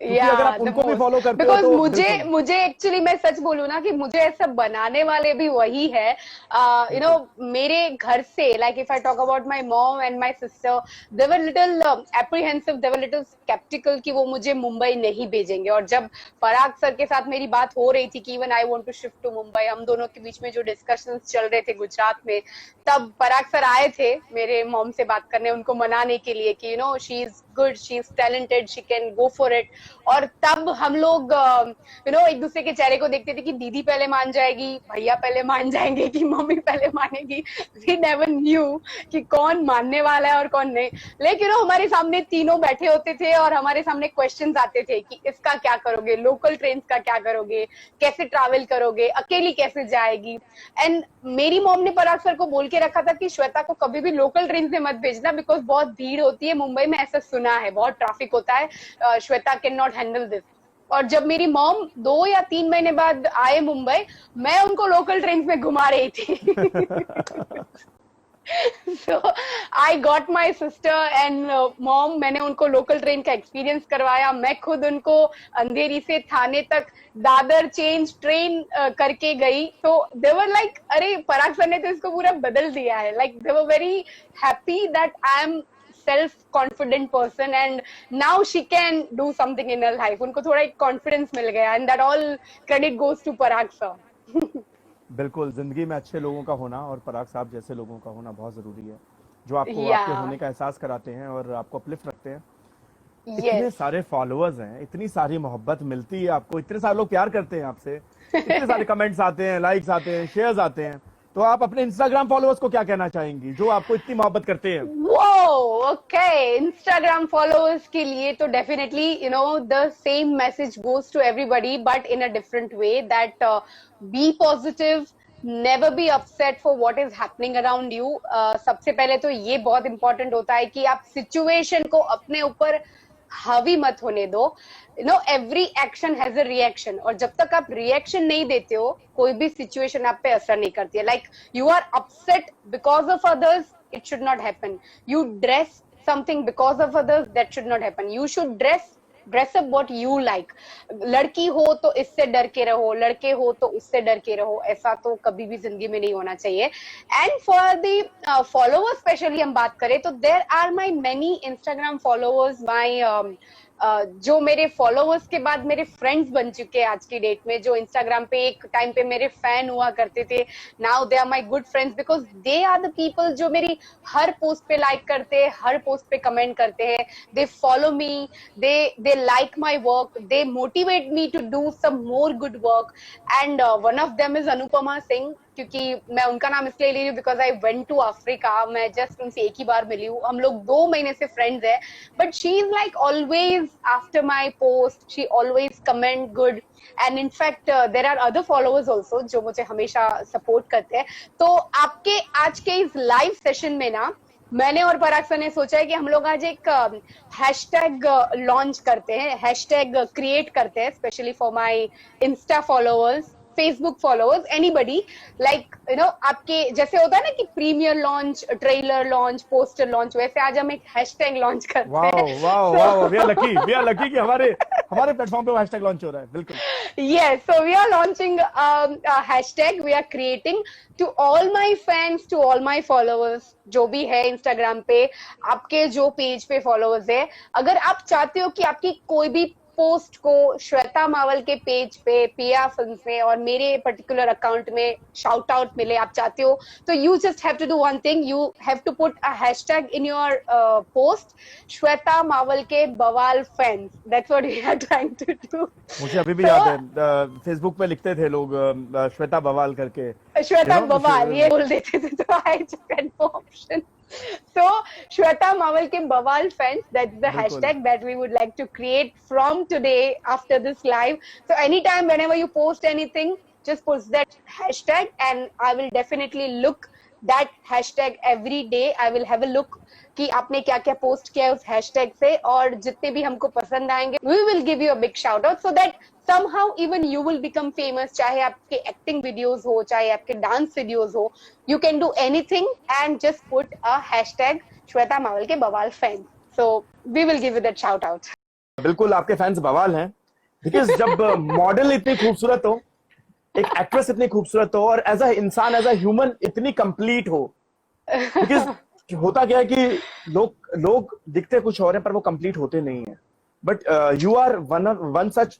क्योंकि अगर आप द उनको भी मोस्ट, फॉलो करते हो बिकॉज तो मुझे बिल्कुल मुझे एक्चुअली मैं सच बोलूं ना कि मुझे ऐसा बनाने वाले भी वही है। यू नो बिल्कुल मेरे घर से, like if I talk about my mom and my sister, they were little apprehensive, they were little sceptical कि वो मुझे मुंबई नहीं भेजेंगे। और जब पराग सर के साथ मेरी बात हो रही थी कि even I want to shift to Mumbai, हम दोनों के बीच में जो डिस्कशंस चल रहे थे गुजरात में, तब पराग सर आए थे मेरे मॉम से बात करने, उनको मनाने के लिए कि you no she is good, she is talented, she can go for it. और तब हम लोग यू नो एक दूसरे के चेहरे को देखते थे कि दीदी पहले मान जाएगी, भैया पहले मान जाएंगे, कि मम्मी पहले मानेगी। वी नेवर न्यू कि कौन मानने वाला है और कौन नहीं। लेकिन हमारे सामने तीनों बैठे होते थे और हमारे सामने क्वेश्चंस आते थे कि इसका क्या करोगे, लोकल ट्रेन का क्या करोगे, कैसे ट्रैवल करोगे, अकेली कैसे जाएगी। एंड मेरी मॉम ने पराग सर को बोल के रखा था कि श्वेता को कभी भी लोकल ट्रेन से मत भेजना, बिकॉज बहुत भीड़ होती है मुंबई में, ऐसा सुना है, बहुत ट्रैफिक होता है, Shweta can not handle this. और जब मेरी मॉम 2 या 3 महीने बाद आए मुंबई, मैं उनको लोकल ट्रेन में घुमा रही थी। So I got my sister and mom, मैंने उनको लोकल ट्रेन का एक्सपीरियंस करवाया। मैं खुद उनको अंधेरी से थाने तक दादर चेंज ट्रेन करके गई। तो दे वर लाइक, अरे पराग सर ने तो इसको पूरा बदल दिया है। Like they were very happy that I am self confident person and now she can do something in her life. उनको थोड़ा एक कॉन्फिडेंस मिल गया and that all credit goes to Parag sir. बिल्कुल, ज़िंदगी में अच्छे लोगों का होना और पराग साहब जैसे लोगों का होना बहुत ज़रूरी है, जो आपको या आपके होने का एहसास कराते हैं और आपको अपलिफ्ट रखते हैं। इतने यस। सारे फॉलोअर्स हैं, इतनी सारी मोहब्बत मिलती है आपको, इतने सारे लोग प्यार करते हैं आपसे, इतने सारे कमेंट्स आते हैं, लाइक्स आते हैं, शेयर्स आते हैं, तो आप अपने इंस्टाग्राम फॉलोअर्स को क्या कहना चाहेंगी जो आपको इतनी मोहब्बत करते हैं? वो ओके, इंस्टाग्राम फॉलोअर्स के लिए तो definitely you know the same message goes to everybody but in a different way, that be positive, never be upset for what is happening around you. सबसे पहले तो ये बहुत इंपॉर्टेंट होता है कि आप सिचुएशन को अपने ऊपर हावी मत होने दो। You know every action has a reaction, और जब तक आप रिएक्शन नहीं देते हो कोई भी सिचुएशन आप पे असर नहीं करती है। Like you are upset because of others, it should not happen. You dress something because of others, that should not happen. You should dress up what you like. लड़की हो तो इससे डर के रहो, लड़के हो तो उससे डर के रहो, ऐसा तो कभी भी जिंदगी में नहीं होना चाहिए। And for the followers specially हम बात करें तो there are my many Instagram followers, my जो मेरे फॉलोअर्स के बाद मेरे फ्रेंड्स बन चुके हैं आज की डेट में, जो इंस्टाग्राम पे एक टाइम पे मेरे फैन हुआ करते थे, now they are my good friends, because they are the people जो मेरी हर पोस्ट पे लाइक करते हैं, हर पोस्ट पे कमेंट करते हैं, they follow me, they like my work, they motivate me to do some more good work. And one of them is Anupama Singh, क्योंकि मैं उनका नाम इसलिए ले रही हूँ because I went to Africa. मैं जस्ट उनसे एक ही बार मिली हूँ, हम लोग 2 महीने से फ्रेंड्स है, but she is like always after my post, she always comment good. And in fact there are other followers also जो मुझे हमेशा सपोर्ट करते हैं। तो आपके आज के इस लाइव सेशन में ना, मैंने और पराग सर ने सोचा है कि हम लोग आज एक हैशटैग लॉन्च करते हैं, हैशटैग क्रिएट करते हैं specially for my Insta followers, Facebook followers, anybody. Like you know आपके जैसे होता है ना कि premiere launch, trailer launch, poster launch, वैसे आज हम एक हैशटैग लॉन्च करते वाह हैं। वाह वाह, वी आर लकी कि हमारे हमारे प्लेटफॉर्म पे वो हैशटैग लॉन्च हो रहा है। बिल्कुल Yes, so we are launching a hashtag. We are creating to all my fans, to all my followers, जो भी है इंस्टाग्राम पे, आपके जो पेज पे फॉलोअर्स है, अगर आप चाहते हो कि आपकी कोई भी पोस्ट को श्वेता मावल के पेज पे, पिया फिल्म्स में और मेरे पर्टिकुलर अकाउंट में शाउट आउट मिले, आप चाहते हो, तो you just have to do one thing, you have to put a hashtag in your post, Shweta Mawal के बवाल fans, that's what we are trying to do. मुझे अभी भी याद है, फेसबुक पे लिखते थे लोग श्वेता बवाल करके, श्वेता बवाल ये बोल देते थे, तो I took an option. So Shweta Mawal ke Bawal fans, that's the बिल्कुल hashtag that we would like to create from today after this live. So anytime whenever you post anything, just post that hashtag and I will definitely look that hashtag every day. I will have a look कि आपने क्या क्या post किया है उस hashtag से, और जितने भी हमको पसंद आएंगे we will give you a big shout out so that somehow even you will become famous. चाहे आपके एक्टिंग वीडियोस हो, चाहे आपके डांस वीडियोस हो, you can do anything and just put a hashtag Shweta Mawal के बवाल fan, so we will give you that shout out. बिल्कुल आपके फैंस बवाल हैं, बिकॉज जब मॉडल इतनी खूबसूरत हो, एक एक्ट्रेस इतनी खूबसूरत हो, और एज अ इंसान, एज अ ह्यूमन इतनी कंप्लीट हो, बिकॉज होता क्या है कि लोग लोग दिखते कुछ और हैं पर वो कंप्लीट होते नहीं है, but you are one such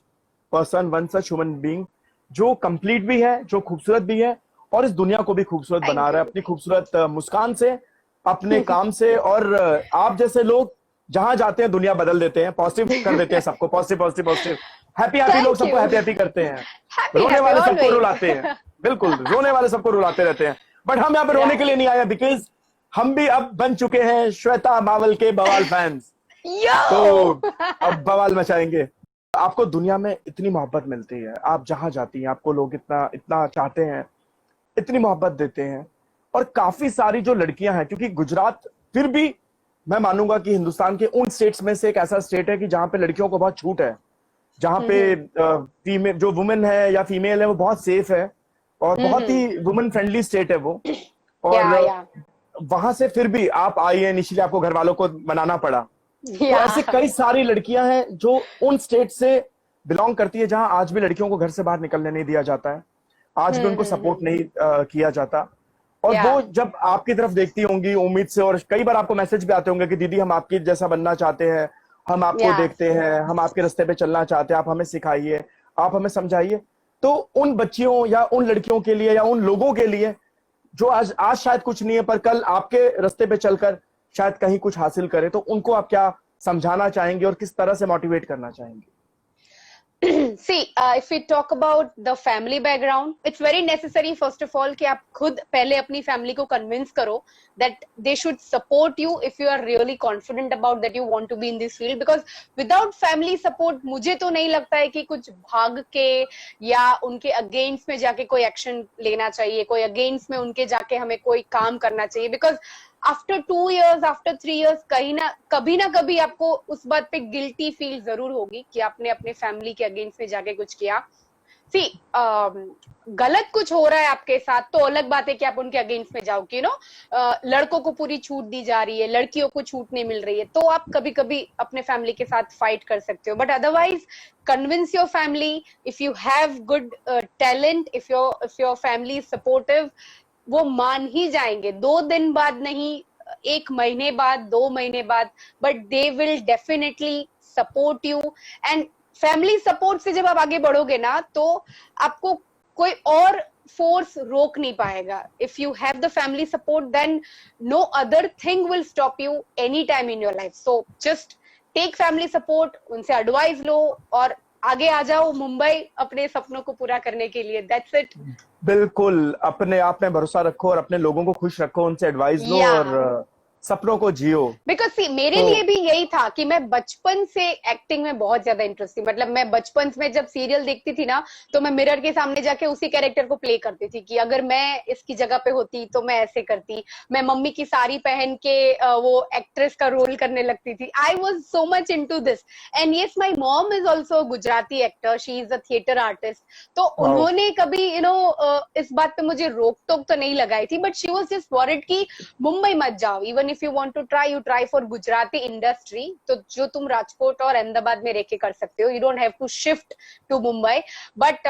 person, one such human being जो कंप्लीट भी है, जो खूबसूरत भी है, और इस दुनिया को भी खूबसूरत बना थैंक रहा है यू। अपनी खूबसूरत मुस्कान से, अपने काम से, और आप जैसे लोग जहां जाते हैं दुनिया बदल देते हैं, पॉजिटिव कर देते हैं सबको, positive positive positive, happy happy लोग थैंक सबको यू। हैप्पी हैप्पी करते हैं, हैप्पी रोने हैप्पी वाले सबको रुलाते हैं, ऑलवेज। बिल्कुल रोने वाले सबको रुलाते रहते हैं, बट हम यहाँ पे रोने के लिए राइट। नहीं आए, बिकॉज हम भी अब बन चुके हैं श्वेता मावल के बवाल फैंस। तो यो। अब बवाल मचाएंगे। आपको दुनिया में इतनी मोहब्बत मिलती है, आप जहां जाती हैं आपको लोग इतना इतना चाहते हैं, इतनी मोहब्बत देते हैं, और काफी सारी जो लड़कियां हैं, क्योंकि गुजरात फिर भी मैं मानूंगा कि हिंदुस्तान के उन स्टेट्स में से एक ऐसा स्टेट है कि जहां पे लड़कियों को बहुत छूट है, जहां पे फीमेल जो वुमेन है या फीमेल है वो बहुत सेफ है, और बहुत हम्म। ही वुमेन फ्रेंडली स्टेट है वो। और या वहां से फिर भी आप आई हैं, इनिशियली आपको घर वालों को मनाना पड़ा। तो या ऐसे कई सारी लड़कियां हैं जो उन स्टेट से बिलोंग करती है जहां आज भी लड़कियों को घर से बाहर निकलने नहीं दिया जाता है, आज भी उनको सपोर्ट हम्म। नहीं किया जाता। और या वो जब आपकी तरफ देखती होंगी उम्मीद से, और कई बार आपको मैसेज भी आते होंगे कि दीदी हम आपकी जैसा बनना चाहते हैं, हम आपको या देखते हैं, हम आपके रास्ते पे चलना चाहते हैं, आप हमें सिखाइए, आप हमें समझाइए। तो उन बच्चियों या उन लड़कियों के लिए या उन लोगों के लिए जो आज आज शायद कुछ नहीं है पर कल आपके रास्ते पे चलकर शायद कहीं कुछ हासिल करे, तो उनको आप क्या समझाना चाहेंगे और किस तरह से मोटिवेट करना चाहेंगे? See, if we talk about the family background, it's very necessary first of all कि आप खुद पहले अपनी family को convince करो that they should support you if you are really confident about that you want to be in this field, because without family support मुझे तो नहीं लगता है कि कुछ भाग के या उनके अगेंस्ट में जाके कोई एक्शन लेना चाहिए, कोई अगेंस्ट में उनके जाके हमें कोई काम करना चाहिए, because after 2 years, after 3 years, कभी ना कभी आपको उस बात पे गिल्टी फील जरूर होगी कि आपने अपने फैमिली के अगेंस्ट में जाके कुछ किया। सी गलत कुछ हो रहा है आपके साथ तो अलग बात है कि आप उनके अगेंस्ट में जाओ कि लड़कों को पूरी छूट दी जा रही है, लड़कियों को छूट नहीं मिल रही है, तो आप कभी कभी अपने फैमिली के साथ फाइट कर सकते हो, but otherwise convince your family. If you have good talent, if your family is supportive, वो मान ही जाएंगे 2 दिन बाद नहीं, 1 महीने बाद, 2 महीने बाद, but they will definitely support you. And family support से जब आप आगे बढ़ोगे ना तो आपको कोई और फोर्स रोक नहीं पाएगा। If you have the family support then no other thing will stop you any time in your life. So just take family support, उनसे एडवाइस लो और आगे आ जाओ मुंबई अपने सपनों को पूरा करने के लिए। That's it. बिल्कुल, अपने आप में भरोसा रखो और अपने लोगों को खुश रखो, उनसे एडवाइस लो, या और सपनों को जियो। बिकॉज सी मेरे तो लिए भी यही था कि मैं बचपन से एक्टिंग में बहुत ज्यादा इंटरेस्ट थी। मतलब मैं बचपन में जब सीरियल देखती थी ना तो मैं मिरर के सामने जाके उसी कैरेक्टर को प्ले करती थी कि अगर मैं इसकी जगह पे होती तो मैं ऐसे करती। मैं मम्मी की साड़ी पहन के वो एक्ट्रेस का रोल करने लगती थी। I was so much into this. And yes, my mom is also Gujarati actor, she is a theatre artist. तो वाओ, उन्होंने कभी इस बात पे मुझे रोक टोक तो नहीं लगाई थी, but she was just worried कि मुंबई मत जाओ, even if you want to try, you try for Gujarati industry, तो जो तुम राजकोट और अहमदाबाद में रह के कर सकते हो, you don't have to shift to Mumbai. But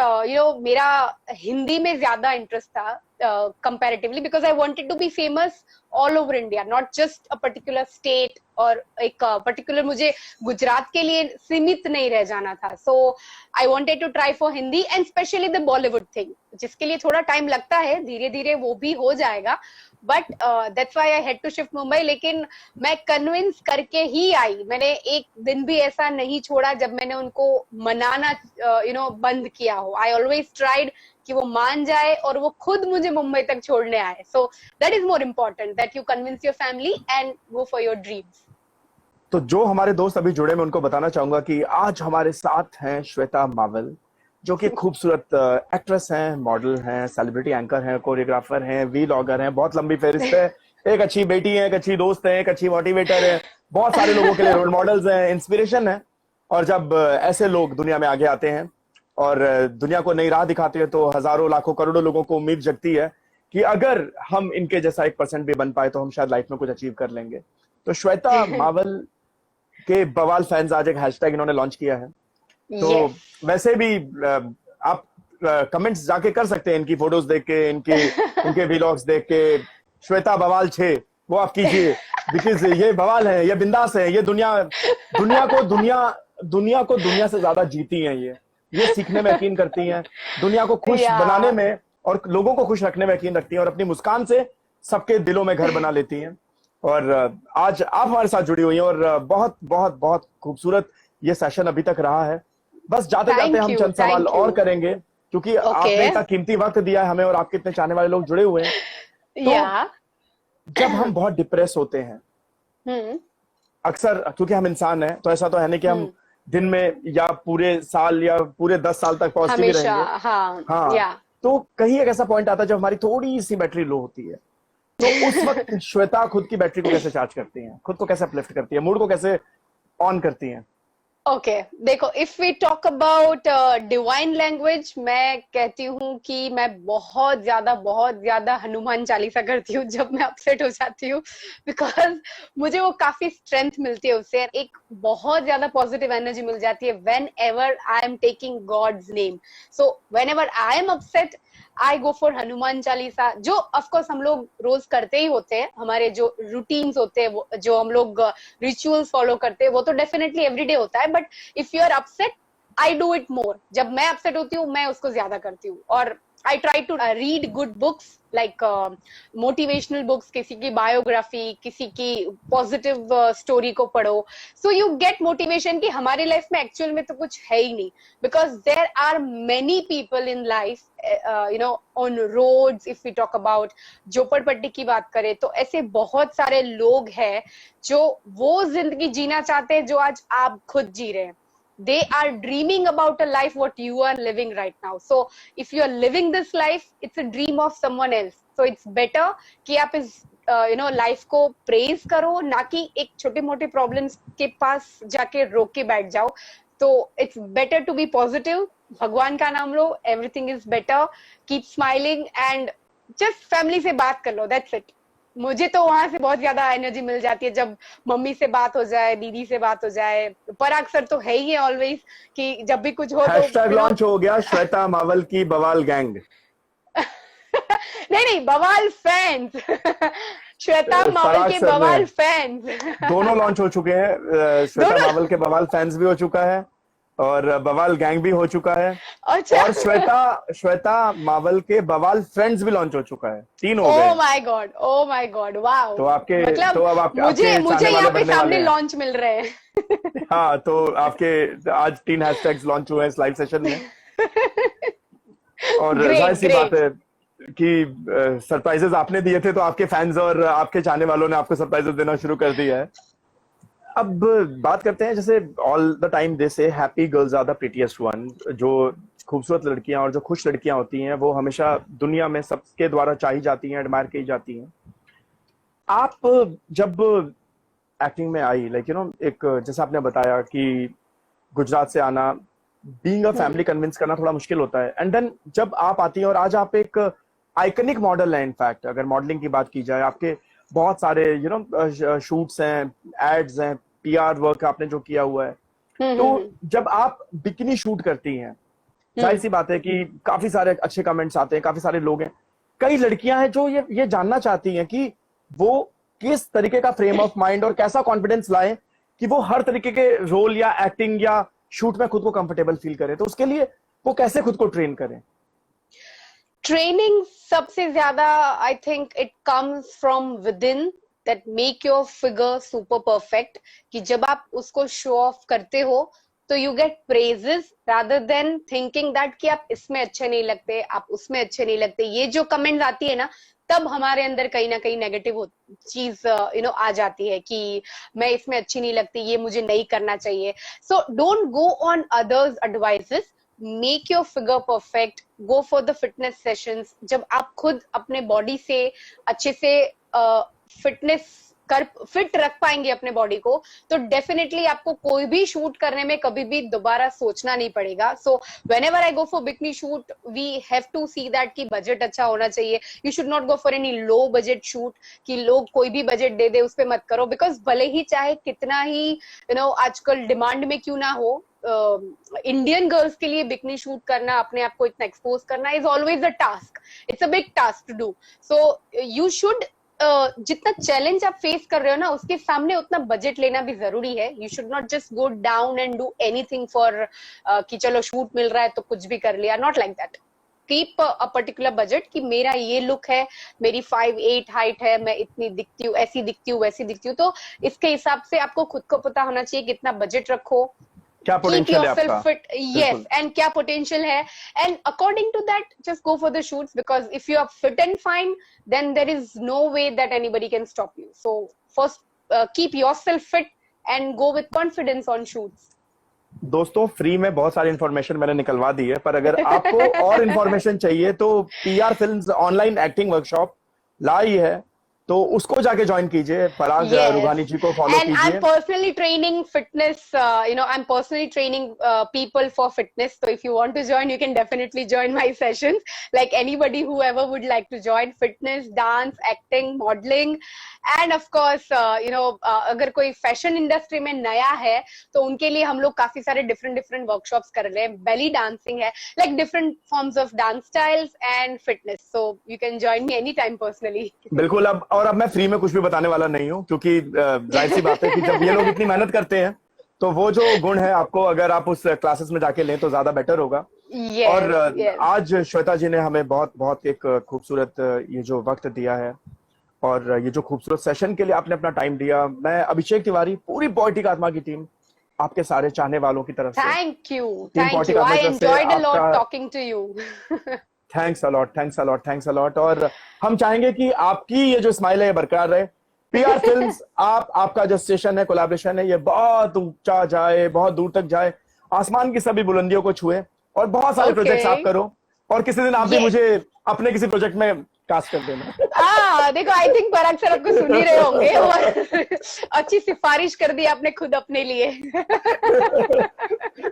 मेरा हिंदी में ज्यादा इंटरेस्ट था comparatively, because I wanted to be famous all over India, not just a particular state और एक particular, मुझे गुजरात के लिए सीमित नहीं रह जाना था। So I wanted to try for Hindi and especially the Bollywood thing, जिसके लिए थोड़ा टाइम लगता है, धीरे धीरे वो भी हो जाएगा, but that's why I had to shift Mumbai. लेकिन मैं कन्विंस करके ही आई। मैंने एक दिन भी ऐसा नहीं छोड़ा जब मैंने उनको मनाना बंद किया हो। आई ऑलवेज ट्राइड कि वो मान जाए और वो खुद मुझे मुंबई तक छोड़ने आए। So that is more important, that you convince your family and go for your dreams. तो जो हमारे दोस्त अभी जुड़े, मैं उनको बताना चाहूंगा कि आज हमारे साथ हैं श्वेता मावल, जो कि खूबसूरत एक्ट्रेस हैं, मॉडल हैं, सेलिब्रिटी एंकर हैं, कोरियोग्राफर हैं, वीलॉगर हैं, बहुत लंबी फहरिस्त है। एक अच्छी बेटी है, एक अच्छी दोस्त है, एक अच्छी मोटिवेटर है, बहुत सारे लोगों के लिए रोल मॉडल्स हैं, इंस्पिरेशन है। और जब ऐसे लोग दुनिया में आगे आते हैं और दुनिया को नई राह दिखाते हैं तो हजारों लाखों करोड़ों लोगों को उम्मीद जगती है कि अगर हम इनके जैसा 1% भी बन पाए तो हम शायद लाइफ में कुछ अचीव कर लेंगे। तो श्वेता मावल के बवाल फैंस आज एक हैशटैग इन्होंने लॉन्च किया है। तो Yes. वैसे भी आप कमेंट्स जाके कर सकते हैं इनकी फोटोज देख के, इनके व्लॉग्स देख के। श्वेता बवाल 6 वो आप कीजिए, बिकॉज ये बवाल है, ये बिंदास है, ये दुनिया को दुनिया से ज्यादा जीती हैं। ये सीखने में यकीन करती हैं, दुनिया को खुश Yeah. बनाने में और लोगों को खुश रखने में यकीन रखती हैं, और अपनी मुस्कान से सबके दिलों में घर बना लेती हैं। और आज आप हमारे साथ जुड़ी हुई हैं, और बहुत बहुत बहुत खूबसूरत ये सेशन अभी तक रहा है। बस जाते Thank जाते हम you, चंद सवाल thank you. और करेंगे, क्योंकि Okay. आपने इतना कीमती वक्त दिया है हमें, और आपके इतने चाहने वाले लोग जुड़े हुए हैं। तो Yeah. जब हम बहुत डिप्रेस होते हैं, हम्म अक्सर क्योंकि हम इंसान हैं, तो ऐसा तो है नहीं कि हम दिन में या पूरे साल या पूरे 10 साल तक पॉजिटिव हमेशा, रहेंगे। हाँ, हाँ, या तो कहीं एक ऐसा पॉइंट आता है जब हमारी थोड़ी सी बैटरी लो होती है। तो उस वक्त श्वेता खुद की बैटरी को कैसे चार्ज करती हैं, खुद को कैसे अपलिफ्ट करती है, मूड को कैसे ऑन करती हैं? ओके देखो, if we talk about divine language, मैं कहती हूँ कि मैं बहुत ज्यादा हनुमान चालीसा करती हूँ जब मैं अपसेट हो जाती हूँ, बिकॉज मुझे वो काफी स्ट्रेंथ मिलती है उससे, एक बहुत ज्यादा पॉजिटिव एनर्जी मिल जाती है whenever I am taking God's name. So whenever I am upset, I go for Hanuman Chalisa, जो ऑफकोर्स हम लोग रोज करते ही होते हैं, हमारे जो रूटीन्स होते हैं, जो हम लोग रिचुअल्स फॉलो करते हैं, वो तो डेफिनेटली एवरीडे होता है। But if you are upset, I do it more. जब मैं अपसेट होती हूँ, मैं उसको ज्यादा करती हूँ। और I try to read good books, like motivational books, किसी की बायोग्राफी, किसी की पॉजिटिव स्टोरी को पढ़ो, सो यू गेट मोटिवेशन कि हमारी लाइफ में एक्चुअल में तो कुछ है ही नहीं, because there are many people in life, you know, on roads. If we talk about झोपड़पट्टी की बात करें, तो ऐसे बहुत सारे लोग हैं जो वो जिंदगी जीना चाहते हैं जो आज आप खुद जी रहे हैं। They are dreaming about a life what you are living right now. So if you are living this life, it's a dream of someone else. So it's better कि आप इस लाइफ को प्रेज करो, ना कि एक छोटे मोटे प्रॉब्लम्स के पास जाके रोक के बैठ जाओ। तो it's better to be positive, भगवान का नाम लो, everything is better, keep smiling and just family से बात कर लो, दैट्स इट। मुझे तो वहां से बहुत ज्यादा एनर्जी मिल जाती है जब मम्मी से बात हो जाए, दीदी से बात हो जाए। पर अक्सर तो है ही है ऑलवेज कि जब भी कुछ हो हैशटैग तो लॉन्च हो गया, श्वेता मावल की बवाल गैंग। नहीं, बवाल फैंस श्वेता मावल के बवाल फैंस दोनों लॉन्च हो चुके हैं। श्वेता मावल के बवाल फैंस भी हो चुका है, और बवाल गैंग भी हो चुका है। अच्छा। और श्वेता मावल के बवाल फ्रेंड्स भी लॉन्च हो चुका है। 3 हो गए। Oh my God, wow. तो आपके मतलब तो अब आपके मुझे यहाँ पे सामने सामने लॉन्च मिल रहे हैं हाँ, तो आपके आज 3 हैशटैग्स लॉन्च हुए हैं इस लाइव सेशन में। और जाहिर सी बात है कि सरप्राइजेस आपने दिए थे, तो आपके फैंस और आपके चाहने वालों ने आपको सरप्राइजेस देना शुरू कर दिया है। अब बात करते हैं, जैसे all the time they say happy girls are the prettiest one. जो खूबसूरत लड़कियां और जो खुश लड़कियां होती हैं, वो हमेशा दुनिया में सबके द्वारा चाही जाती हैं, एडमायर की जाती हैं। आप जब एक्टिंग में आई, लाइक यू नो, एक जैसे आपने बताया कि गुजरात से आना, बीइंग अ फैमिली कन्विंस करना थोड़ा मुश्किल होता है, एंड देन जब आप आती हैं और आज आप एक आइकनिक मॉडल हैं। इनफैक्ट अगर मॉडलिंग की बात की जाए, आपके बहुत सारे शूट्स हैं, एड्स हैं, पीआर वर्क आपने जो किया हुआ है। तो जब आप बिकिनी शूट करती हैं, जाहिर सी बात है कि काफी सारे अच्छे कमेंट्स आते हैं, काफी सारे लोग हैं। कई लड़कियां हैं जो ये जानना चाहती हैं कि वो किस तरीके का फ्रेम ऑफ माइंड और कैसा कॉन्फिडेंस लाए कि वो हर तरीके के रोल या एक्टिंग या शूट में खुद को कंफर्टेबल फील करें। तो उसके लिए वो कैसे खुद को ट्रेन करें? ट्रेनिंग सबसे ज्यादा, I think it comes from with in, that make your figure super perfect. कि जब आप उसको शो ऑफ करते हो तो you get praises rather than thinking that कि आप इसमें अच्छे नहीं लगते, आप उसमें अच्छे नहीं लगते। ये जो कमेंट्स आती है ना, तब हमारे अंदर कहीं ना कहीं नेगेटिव चीज आ जाती है कि मैं इसमें अच्छी नहीं लगती, ये मुझे नहीं करना चाहिए। So don't go on others advices, make your figure perfect, go for the fitness sessions. जब आप खुद अपने बॉडी से अच्छे से फिटनेस कर फिट रख पाएंगे अपने बॉडी को, तो डेफिनेटली आपको कोई भी शूट करने में कभी भी दोबारा सोचना नहीं पड़ेगा. So whenever I go for bikini shoot, we have to see that कि बजट अच्छा होना चाहिए. You should not go for any low budget shoot कि लोग कोई भी बजट दे दे उस पे मत करो, बिकॉज भले ही चाहे कितना ही आजकल डिमांड में क्यों ना हो, इंडियन गर्ल्स के लिए बिकनी शूट करना, अपने आप को इतना एक्सपोज करना is always a task. It's a big task to do. So you should जितना चैलेंज आप फेस कर रहे हो ना, उसके सामने उतना बजट लेना भी जरूरी है. You should not just go down and do anything for कि चलो शूट मिल रहा है तो कुछ भी कर लिया. Not like that. Keep a particular budget कि मेरा ये लुक है, मेरी 5'8" हाइट है, मैं इतनी दिखती हूँ, ऐसी दिखती हूँ, वैसी दिखती हूँ. तो इसके हिसाब से आपको खुद को पता होना चाहिए कितना बजट रखो, क्या keep पोटेंशियल है yourself आपका. fit. Yes, and क्या potential है, and according to that just go for the shoots, because if you are fit and fine, then there is no way that anybody can stop you. So first keep yourself fit and go with confidence on shoots. दोस्तों free में बहुत सारी information मैंने निकलवा दी है, पर अगर आपको और इंफॉर्मेशन चाहिए तो PR films online acting workshop लाई है, तो उसको जाके ज्वाइन कीजिए. पराग रुघानी जी को फॉलो And कीजिए. I'm personally training fitness, I'm personally training people for fitness. So if you want to join, you can definitely join my sessions. Like anybody, whoever would like to join fitness, dance, acting, modeling. And of course, अगर कोई fashion industry में नया है तो उनके लिए हम लोग काफी सारे डिफरेंट वर्कशॉप्स कर रहे हैं. बेली डांसिंग है, like different forms of dance styles and fitness. So you can join me any time personally. बिल्कुल. अब मैं फ्री में कुछ भी बताने वाला नहीं हूँ, क्योंकि जाहिर सी बात है कि जब ये लोग इतनी मेहनत करते हैं तो वो जो गुण है आपको अगर आप उस क्लासेस में जाके लें तो ज्यादा बेटर होगा. और आज श्वेता जी ने हमें बहुत बहुत एक खूबसूरत ये जो वक्त दिया है और ये जो खूबसूरत सेशन के लिए आपने अपना टाइम दिया, मैं अभिषेक तिवारी, पूरी पोएटिक आत्मा की टीम, आपके सारे चाहने वालों की तरफ से thank you. I enjoyed a lot talking to you. Thanks a lot. और हम चाहेंगे कि आपकी ये जो स्माइल है ये बरकरार रहे. पीआर फिल्म्स, आपका जो स्टेशन है, कोलैबोरेशन है, ये बहुत ऊंचा जाए, बहुत दूर तक जाए, आसमान की सभी बुलंदियों को छुए और बहुत सारे प्रोजेक्ट्स आप करो. और किसी दिन आप भी मुझे अपने किसी प्रोजेक्ट में कास्ट कर देना. देखो, आई थिंक पराग सर आपको सुन ही रहे होंगे और अच्छी सिफारिश कर दी आपने खुद अपने लिए.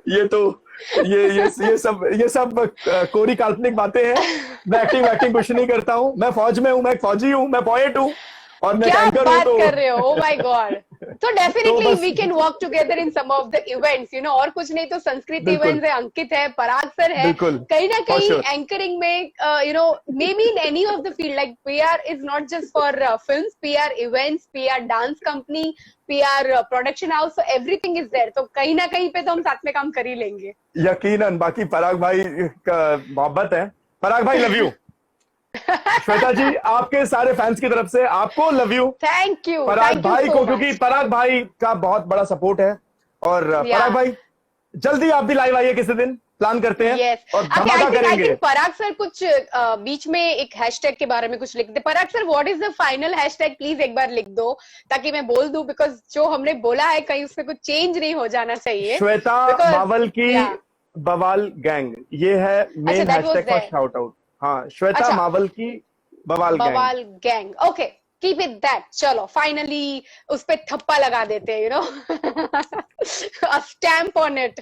ये तो ये सब कोरी काल्पनिक बातें हैं. मैं एक्टिंग कुछ नहीं करता हूँ. मैं फौज में हूँ, मैं एक फौजी हूँ, मैं पोएट हूँ और मैं क्या एंकर बात हूँ. कर रहे हो. Oh my god. तो definitely we can work together in some of the events. और कुछ नहीं तो संस्कृति इवेंट्स है, अंकित है, पराग सर है, कहीं ना कहीं एंकरिंग में, maybe in any of the field. Like PR is not just for films, PR events, PR dance company, PR production house, so everything is there. तो कहीं ना कहीं पे तो हम साथ में काम कर ही लेंगे यकीनन. बाकी पराग भाई का मोहब्बत है. पराग भाई लव यू. श्वेता जी, आपके सारे फैंस की तरफ से आपको लव यू. थैंक यू पराग भाई को, क्योंकि पराग भाई का बहुत बड़ा सपोर्ट है. और पराग भाई जल्दी आप भी लाइव आइए, किसी दिन प्लान करते हैं और धमाका करेंगे. पराग सर कुछ बीच में एक हैशटैग के बारे में कुछ लिख दे. Parag sir, what is the final hashtag, please एक बार लिख दो ताकि मैं बोल दूं, बिकॉज जो हमने बोला है कहीं उसमें कुछ चेंज नहीं हो जाना चाहिए. श्वेता मावल की बवाल गैंग, ये है main hashtag for shout out. हाँ, श्वेता मावल की Bawaal gang. Okay, keep it that. चलो फाइनली उस पे थप्पा लगा देते हैं, a stamp on it.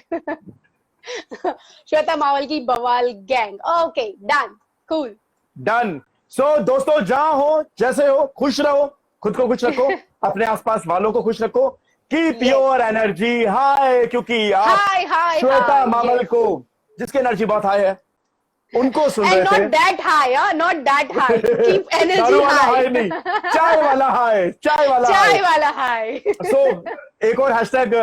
Shweta Mawal की Bawaal gang. Okay, done, cool, done. So दोस्तों, जहां हो, जैसे हो, खुश रहो, खुद को खुश रखो, अपने आसपास वालों को खुश रखो. कीप योर एनर्जी हाई, क्योंकि आप श्वेता मावल को, जिसकी एनर्जी बहुत हाई है, उनको सुन रहे थे. Not that high, not that high. Keep energy high. नहीं, चाय वाला हाई. सो एक और हैशटैग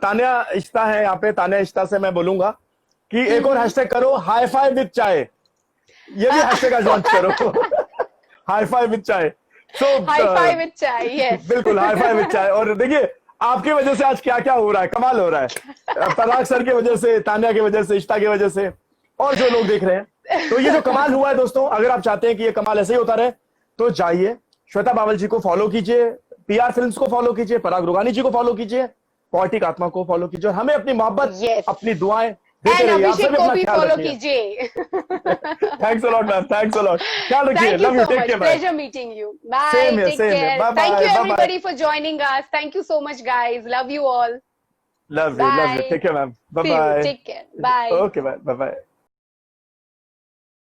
तान्या इश्ता है यहाँ पे. तान्या इश्ता से मैं बोलूंगा कि एक और हैशटैग करो, हाई फाई विद चाय. ये भी हैशटैग आज लॉन्च करो. हाई फाई विद चाय. सो हाई फाई विद चाय. यस, बिल्कुल, हाई फाई विद चाय. और देखिए आपकी वजह से आज क्या क्या हो रहा है, कमाल हो रहा है. पराग सर की वजह से, तान्या की वजह से, इश्ता की वजह से, और जो लोग देख रहे हैं. तो ये जो कमाल हुआ है दोस्तों, अगर आप चाहते हैं कि ये कमाल ऐसे ही होता रहे तो जाइए श्वेता मावल जी को फॉलो कीजिए, पीआर फिल्म्स को फॉलो कीजिए, पराग रुघानी जी को फॉलो कीजिए, पोएटिक आत्मा को फॉलो कीजिए, और हमें अपनी मोहब्बत, अपनी दुआएं देते एंड रहिए, आप अभिषेक सभी को अपना भी ख्याल फॉलो रखिए। कीजिए। Thanks a lot ma'am, thanks a lot, ख्याल रखिए, Thank you love you, so take much. Care, bye. Pleasure meeting you. Bye. Take same here, care. Bye Thank you bye, bye bye. everybody for joining us. Thank you so much, guys. Love you all. Love you, Bye. Take care ma'am, bye See you. Bye. Take care. Bye. Okay, bye bye bye.